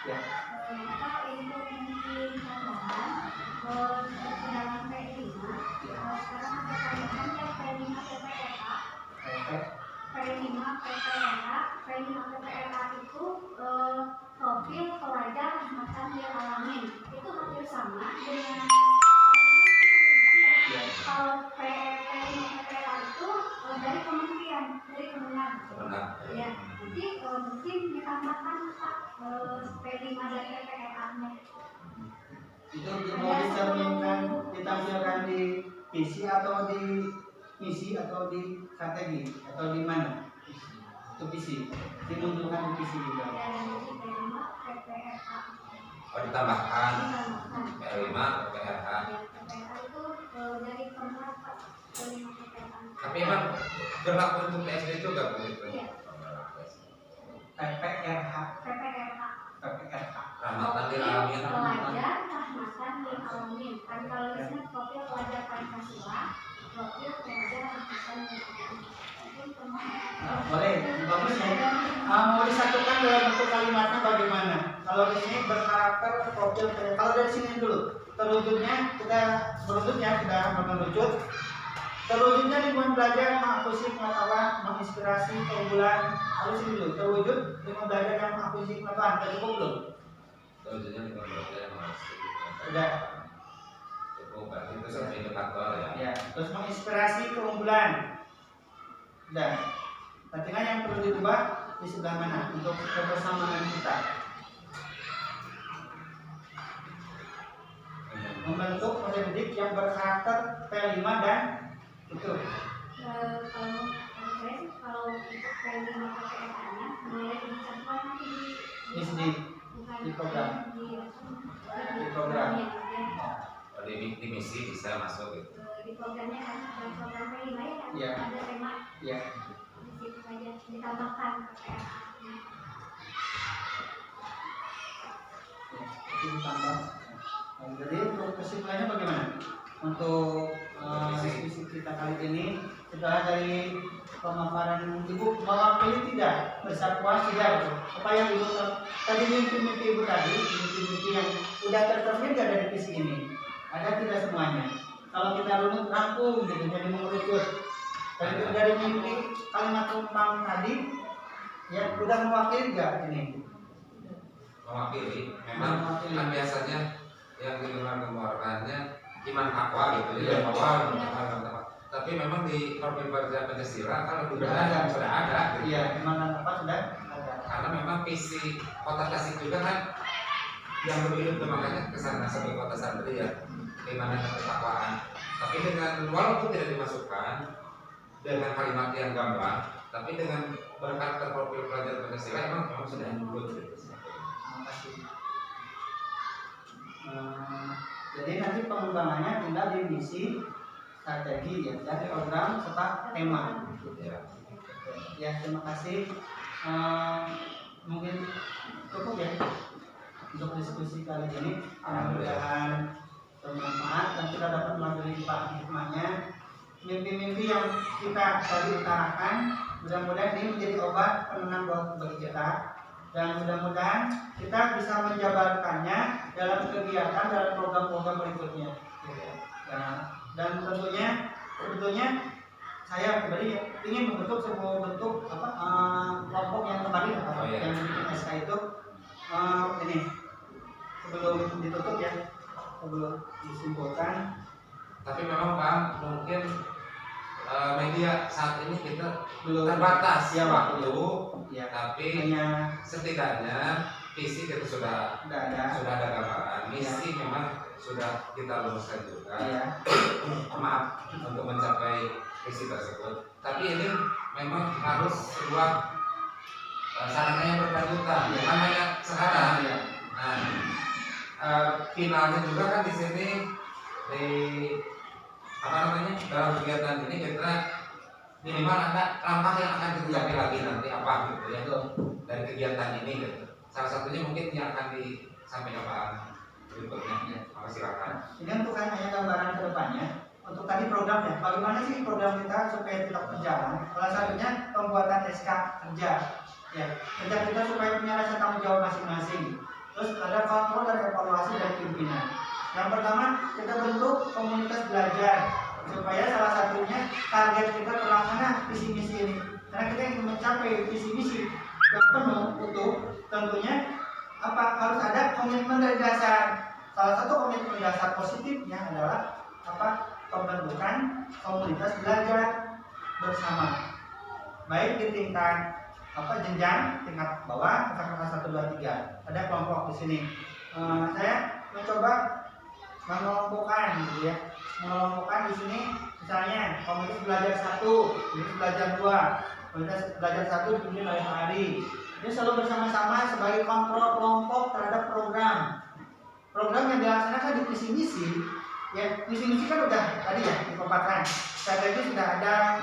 Ya. Kita untuk mungkin tambahan dalam P5 sekarang ada tambahan P5 PPRA. P5 PPRA itu profil pelajar rahmatan lil alamin. Itu hampir sama dengan kalau P5 PPRA itu dari kementerian, dari Kemenag. Ya, jadi mungkin ditambahkan Pak P5 dan PPRA-nya. Itu mau dicerminkan, ditampilkan di visi atau di misi atau di strategi atau di mana? Itu visi, dimunculkan di visi juga. Dan di P5 PPRA. Oh, ditambahkan P5 PPRA. PPRA itu dari Kemenag Pak. P5 PPRA. Tapi emang berlaku untuk SD juga begitu. Iya. PPRH. Rahmatan lil alamin. Pelajar rahmatan lil alamin. Kan kalau misalnya profil pelajar Pancasila, profil pelajar rahmatan lil alamin. Boleh, bagus ya. Mau disatukan dalam bentuk kalimatnya bagaimana? Kalau di sini berkarakter profil. Kalau dari sini dulu, terwujudnya kita berwujud ya, sudah mengerucut. Terwujudnya lingkungan belajar mengakuisisi pengetahuan, menginspirasi keunggulan. Harus ini dulu. Terwujud lingkungan belajar yang mengakuisisi pengetahuan. Sudah cukup belum? Terwujudnya lingkungan belajar yang mengakuisisi. Sudah. Cukup, berarti itu sebagai indikator ya. Ya. Terus menginspirasi keunggulan. Sudah. Berarti kan yang perlu dirubah di sebelah mana untuk kebersamaan kita? membentuk peserta didik yang berkarakter P5 dan itu. Kalau untuk P5 PPSA-nya mulai dicatat nanti di program. Di program. Di misi bisa masuk gitu. Di programnya kan ada program P5 ya kan, Iya. ada tema Ya. di situ saja ditambahkan PPSA-nya. Itu ditambah. Jadi untuk kesimpulannya bagaimana? Untuk diskusi kita kali ini setelah dari pemaparan Ibu mewakili tidak, bersakuas tidak, apa yang Ibu tadi mimpi-mimpi Ibu tadi, mimpi-mimpi yang udah tercermin nggak dari visi ini? Ada tidak semuanya? Kalau kita runut rangkum gitu, jadi mengerucut dari mimpi kalimat tentang tadi, ya udah mewakili nggak ini? Mewakili, memang kan biasanya yang di luar keluarkannya iman takwa gitu, jadi bahwa tapi memang di profil kerja Pancasila kan sudah ada gitu. Iya, iman apa sudah ada. Karena memang visi kota Tasik juga kan yang lebih itu makanya kesana sebagai kota santri ya, keimanan dan ketakwaan. Tapi dengan walaupun tidak dimasukkan dengan kalimat yang gamblang, tapi dengan berkarakter profil pelajar Pancasila memang sudah include gitu. Terima kasih. Jadi nanti pengembangannya tinggal di misi, strategi ya, dan program serta tema. Ya, terima kasih. Mungkin cukup ya untuk diskusi kali ini. Mudah-mudahan bermanfaat dan kita dapat mengambil hikmahnya. Mimpi-mimpi yang kita tadi utarakan, mudah-mudahan ini menjadi obat penenang bagi kita. Dan mudah-mudahan kita bisa menjabarkannya dalam kegiatan dalam program-program berikutnya. Dan tentunya saya pribadi ingin membentuk sebuah bentuk kelompok yang kemarin yang bikin SK itu ini sebelum ditutup ya, sebelum disimpulkan. Tapi memang Pak mungkin media saat ini kita Belum terbatas ya, waktu ya, tapi hanya setidaknya visi kita sudah ada gambaran, misi memang sudah kita luluskan juga. ya. Maaf untuk mencapai visi tersebut, tapi ini memang harus sebuah sarana yang berkelanjutan, bukan hanya sekarang. Ya. Nah, finalnya juga kan di sini di dalam kegiatan ini kita minimal ada langkah yang akan kita capai lagi nanti apa gitu ya dari kegiatan ini gitu. Salah satunya mungkin yang akan disampaikan Pak berikutnya. Ya, silakan. Ini untuk hanya gambaran ke depannya. Untuk tadi programnya, bagaimana sih program kita supaya tetap berjalan? Salah satunya pembuatan SK kerja. Ya, kerja kita supaya punya rasa tanggung jawab masing-masing. Terus ada kontrol dan evaluasi dari pimpinan. Yang pertama, kita bentuk komunitas belajar supaya salah satunya target kita terlaksana visi misi ini. Karena kita ingin mencapai visi misi yang penuh utuh, tentunya harus ada komitmen dari dasar. Salah satu komitmen dasar positifnya adalah pembentukan komunitas belajar bersama, baik di tingkat jenjang tingkat bawah, kelas 1, 2, 3. Ada kelompok di sini. Saya mencoba mengelompokkan gitu ya, mengelompokkan di sini misalnya komunitas belajar 1, komunitas belajar 2, komunitas belajar 1 dipimpin oleh Pak Ari. Ini selalu bersama-sama sebagai kontrol kelompok terhadap program yang dilaksanakan di visi misi. Ya, visi misi kan udah tadi ya dipaparkan, strategi sudah ada.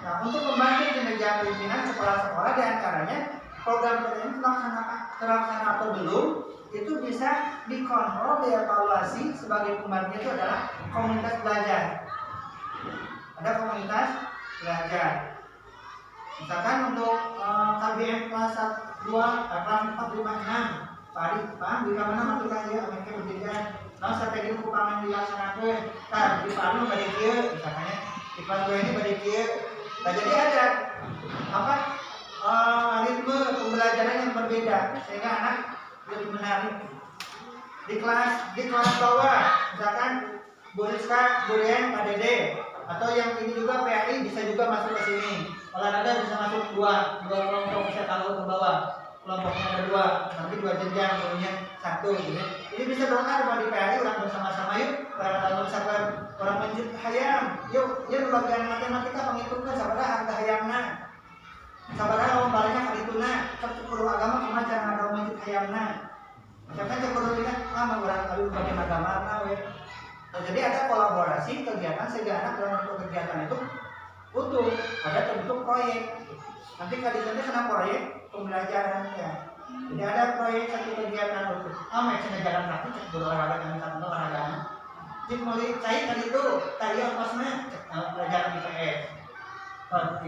Nah, untuk membantu kinerja pimpinan sekolah-sekolah diantaranya program ini terlaksana atau belum, itu bisa dikontrol, dievaluasi. Sebagai pembantu itu adalah komunitas belajar. Ada komunitas belajar. Misalkan untuk KBM kelas 2, kelas 4, 5, 6, Pak di mana matukan dia mereka berjenjang. Nah, strategi pengembangan dilaksanakan. Nah, di Palu pada dia, misalnya di kelas 2 ini pada dia. Nah, jadi ada ritme pembelajaran yang berbeda sehingga anak lebih menarik. Di kelas bawah, misalkan Bu Rizka, Bu Rian, Pak Dede, atau yang ini juga PAI bisa juga masuk ke sini. Olahraga bisa masuk dua kelompok, bisa kalau ke bawah. Kelompoknya ada 2, nanti 2 jenjang, satu gitu. Ini bisa doa di PRI orang bersama-sama yuk. Orang sabar orang menjid hayam. Yuk bagian matematika pengitungkeun sabaraha harga hayamna. Sabaraha lombalanya ka dituna. Cek guru agama kumaha cara ngadawa menjid hayamna. Jangan cek guru dina mah urang kali bagian agama we. Nah, jadi ada kolaborasi kegiatan sehingga dalam bentuk kegiatan itu utuh ada bentuk proyek. Nanti kali-kali kena proyek pembelajaran ya. Jadi ada proyek satu kegiatan utuh. Macam jalan kaki cek guru olahraga dan satu olahraga. Cek mulai cair kali itu tadi ongkosnya pelajaran IPS.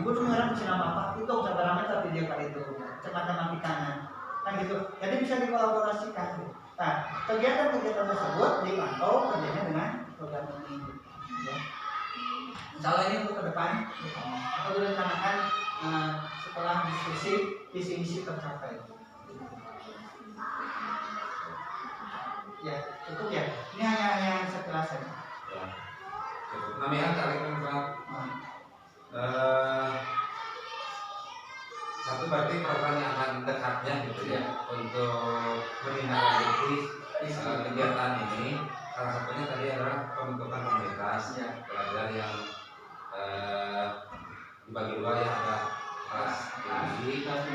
Ibu tuh ngarang nama apa itu sebenarnya tapi dia kali itu cek matematikanya kan gitu. Jadi bisa dikolaborasikan. Nah, kegiatan-kegiatan tersebut dipantau kerjanya dengan program ini. Ya. Insya Allah ini untuk ke depan, kita direncanakan setelah diskusi visi misi tercapai. Ya, cukup ya. Ini hanya sekilas saja. Ya, cukup. Namanya kali keempat. Satu berarti pertanyaan dekatnya gitu ya untuk menindaklanjuti kegiatan ini. Salah satunya tadi adalah pembentukan komunitas belajar yang dibagi dua ya, ada kelas tinggi, kelas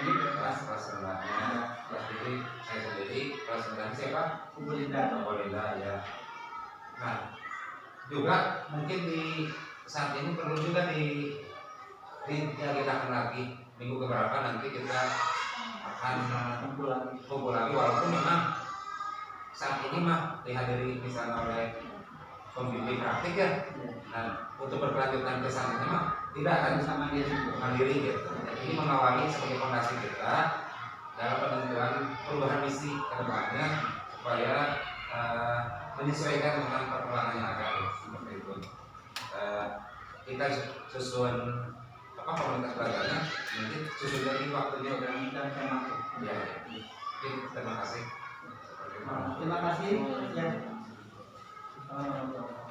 rendahnya, kelas tinggi saya sendiri, kelas rendah siapa? Kubulinda ya. Nah juga mungkin di saat ini perlu juga diagitakan lagi minggu keberapa nanti kita akan kumpul lagi walaupun memang saat ini mah dihadiri misalnya oleh pembimbing praktik ya. Nah untuk berkelanjutan ke sana mah tidak akan sama mandiri gitu. Ini mengawali sebagai fondasi kita dalam penentuan perubahan misi ke depannya supaya menyesuaikan dengan perkembangan yang ada seperti itu. Kita susun komunitas belajarnya nanti susun dari waktunya dan tema ya. Terima kasih. Terima kasih ya.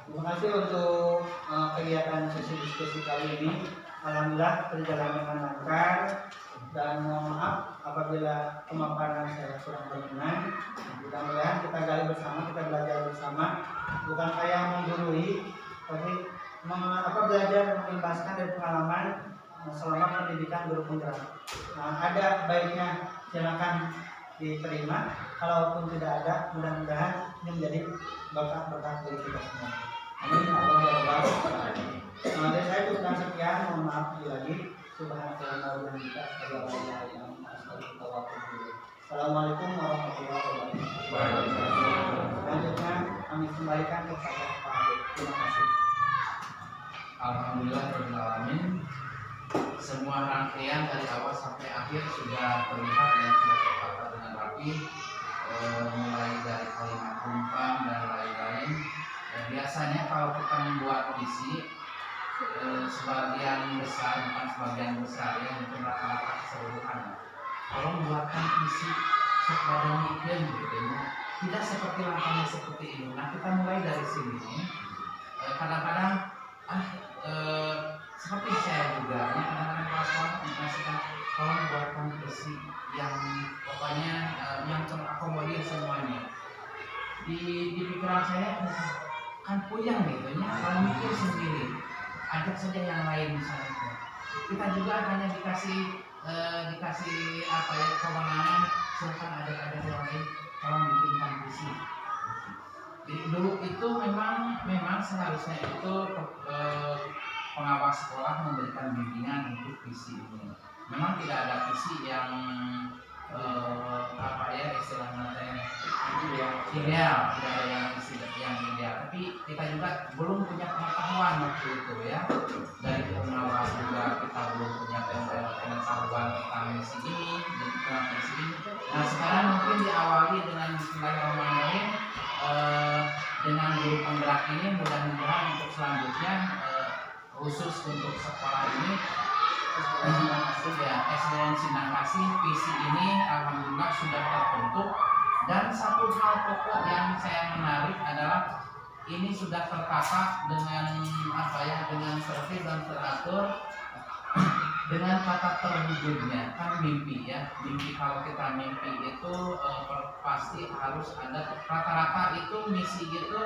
Terima kasih untuk kegiatan sesi diskusi kali ini. Alhamdulillah berjalan dengan lancar dan mohon maaf apabila pemaparan saya kurang berkenan. Mudah-mudahan kita gali bersama, kita belajar bersama. Bukan saya menggurui, tapi belajar dan mengimbaskan dari pengalaman selama pendidikan guru penggerak. Nah, ada baiknya silakan diterima, kalaupun tidak ada mudah-mudahan ini menjadi berkah-berkah bagi kita semua. Amin. Allah ya Rabbal alamin. Dari saya cukupkan sekian, mohon maaf lagi. Subhanallah wa bihamdihi. Assalamualaikum warahmatullahi wabarakatuh. Selanjutnya kami kembalikan kepada Pak Habib. Terima kasih. Alhamdulillahirrahmanirrahim. Semua rangkaian dari awal sampai akhir sudah terlihat dan sudah tertata dengan rapi, mulai dari kalimat kumpang dan lain-lain. Dan biasanya kalau kita membuat visi, sebagian besar, bukan sebagian besar ya, mungkin rata-rata keseluruhan. Kalau membuatkan visi sepada mikir gitu ya, tidak seperti langkahnya seperti ini. Nah kita mulai dari sini. Kadang-kadang seperti saya juga ya, kadang-kadang kalau mengasihkan kalau membuatkan visi yang pokoknya yang terakomodir semuanya. Di pikiran saya kan puyeng gitu ya, kalau mikir sendiri. Ajak saja yang lain misalnya. Kita juga hanya dikasih apa ya, kewenangan, silakan ajak yang lain kalau bikinkan visi. Jadi dulu itu memang seharusnya itu pengawas sekolah memberikan bimbingan untuk visi ini. Memang tidak ada visi yang apa ya istilahnya ideal, tidak ada yang visi yang ideal. Tapi kita juga belum punya pengetahuan waktu itu ya. Dari pengawas juga kita belum punya pengetahuan tentang visi ini, tentang visi ini. Nah sekarang mungkin diawali dengan Bismillahirrahmanirrahim. Dengan guru penggerak ini mudah-mudahan untuk selanjutnya khusus untuk sekolah ini SDN Sindang Kasih visi ini alhamdulillah sudah terbentuk. Dan satu hal pokok yang saya menarik adalah ini sudah tertata dengan apa ya, dengan tertib dan teratur dengan kata terwujudnya kan mimpi ya, mimpi kalau kita mimpi itu pasti harus ada rata-rata itu misi itu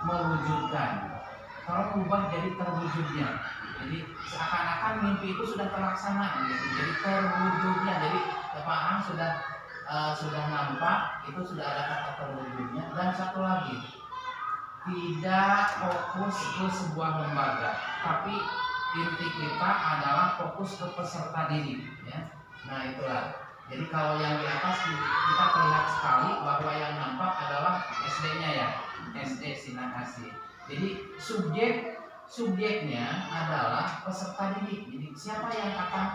mewujudkan, kalau mengubah jadi terwujudnya, jadi seakan-akan mimpi itu sudah terlaksana gitu, jadi terwujudnya, jadi Pak Ang sudah nampak itu sudah ada kata terwujudnya. Dan satu lagi, tidak fokus ke sebuah lembaga, tapi inti kita adalah fokus ke peserta didik ya. Nah itulah. Jadi kalau yang di atas kita terlihat sekali bahwa yang nampak adalah SD-nya ya, SD Sinar Kasih. Jadi subjeknya adalah peserta didik. Jadi siapa yang akan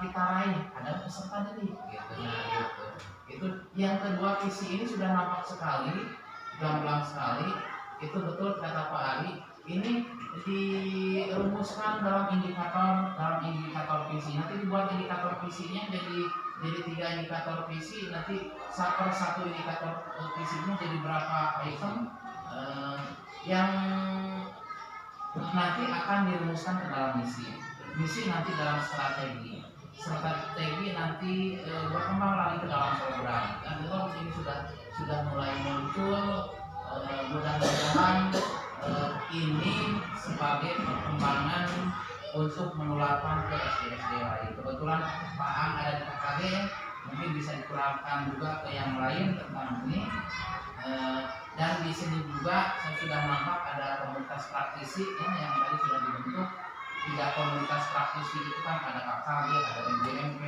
kita raih adalah peserta didik gitu. Nah gitu. Itu yang kedua, visi ini sudah nampak sekali, gamblang sekali. Itu betul kata Pak Ali. Ini dirumuskan dalam indikator visi. Nanti dibuat indikator visinya jadi 3 indikator visi. Nanti per satu indikator visinya jadi berapa item yang nanti akan dirumuskan ke dalam misi. Misi nanti dalam strategi nanti berkembang lagi ke dalam program. Dan kalau ini sudah mulai muncul, mudah-mudahan ini sebagai perkembangan untuk menularkan ke SD-SD lain. Kebetulan Pak Ang ada di KKG, mungkin bisa diterapkan juga ke yang lain tentang ini. Dan di sini juga saya sudah nampak ada komunitas praktisi ya, yang tadi sudah dibentuk. 3 komunitas praktisi itu kan ada KKG, ada MGMP,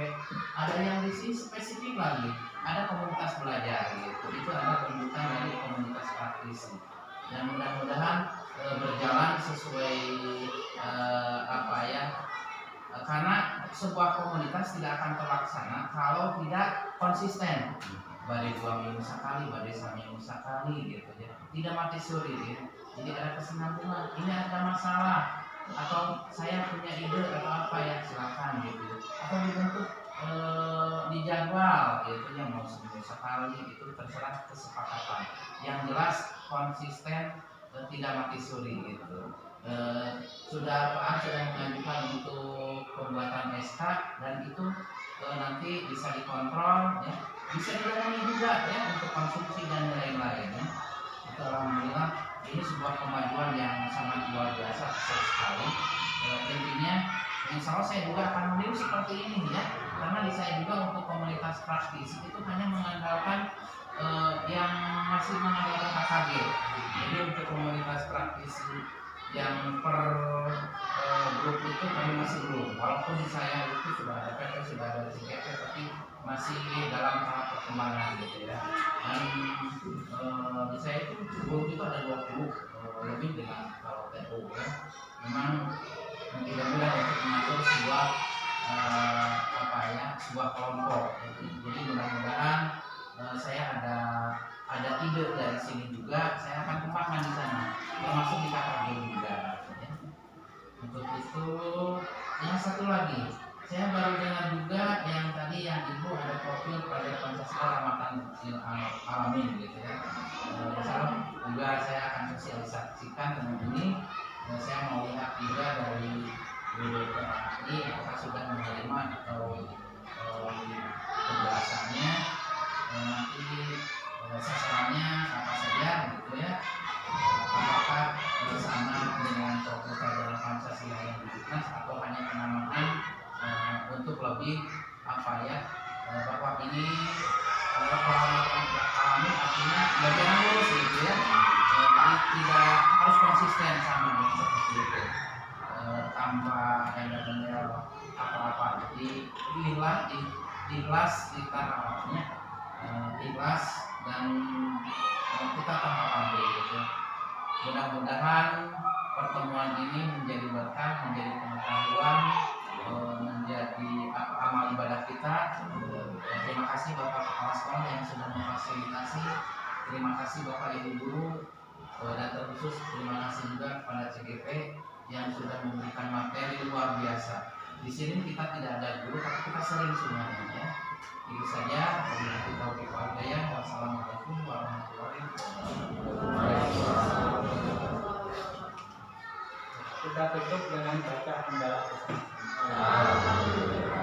ada yang di sini spesifik lagi, ada komunitas belajar gitu. Itu ada pembentukan dari komunitas praktisi. Dan mudah-mudahan berjalan sesuai karena sebuah komunitas tidak akan terlaksana kalau tidak konsisten. Badai 2 minggu sekali, badai 1 minggu sekali gitu ya. Tidak mati suri ya. Jadi ada kesinambungan. Ini ada masalah atau saya punya ide atau apa ya, silakan gitu. Atau dibentuk dijadwal gitu ya, mau seminggu sekali itu terserah kesepakatan. Yang jelas konsisten, tidak mati suri gitu. Sudah Pak Ang sudah mengajukan untuk pembuatan SK dan itu nanti bisa dikontrol ya, bisa dilayani juga ya untuk konsumsi dan lain-lain ya. Itu alhamdulillah ini sebuah kemajuan yang sangat luar biasa, besar sekali. Intinya insya Allah saya juga akan meniru seperti ini ya, karena di saya juga untuk komunitas praktisi itu hanya mengandalkan yang masih mengandalkan KKG. Jadi untuk komunitas praktisi yang per grup itu kami masih belum, walaupun di saya itu sudah ada PP, sudah ada CKP, tapi masih dalam tahap perkembangan gitu ya. Dan di saya itu grup itu ada 20 lebih dengan kalau TU ya. Memang tidak mudah untuk mengatur sebuah sebuah kelompok. Jadi mudah-mudahan saya ada ide dari sini juga, saya akan kembangkan di sana, termasuk di KKG juga. Ya. Untuk itu, yang satu lagi, saya baru dengar juga yang tadi yang ibu ada profil pada Pancasila Ramatan Alamin gitu ya. Salam juga saya akan sosialisasikan tentang ini. Saya mau lihat juga dari BPAI apakah sudah menerima atau penjelasannya. Nanti sasarannya apa saja gitu ya, apakah bersama dengan program dalam Pancasila yang dibuat atau hanya penamaan untuk lebih bahwa ini alami artinya bagian lurus gitu ya, jadi tidak harus konsisten sama seperti itu tanpa ada apa-apa. Jadi ikhlas kita awalnya, ikhlas dan kita tanpa pamrih gitu. Mudah-mudahan pertemuan ini menjadi berkah, menjadi pengetahuan, menjadi amal ibadah kita. Terima kasih Bapak Kepala Sekolah yang sudah memfasilitasi. Terima kasih Bapak Ibu Guru, dan terkhusus terima kasih juga kepada CGP yang sudah memberikan materi luar biasa. Di sini kita tidak ada guru, tapi kita sering semuanya ya. Itu saja. Wassalamualaikum warahmatullahi wabarakatuh. kita tutup dengan baca hamdalah. Alhamdulillah.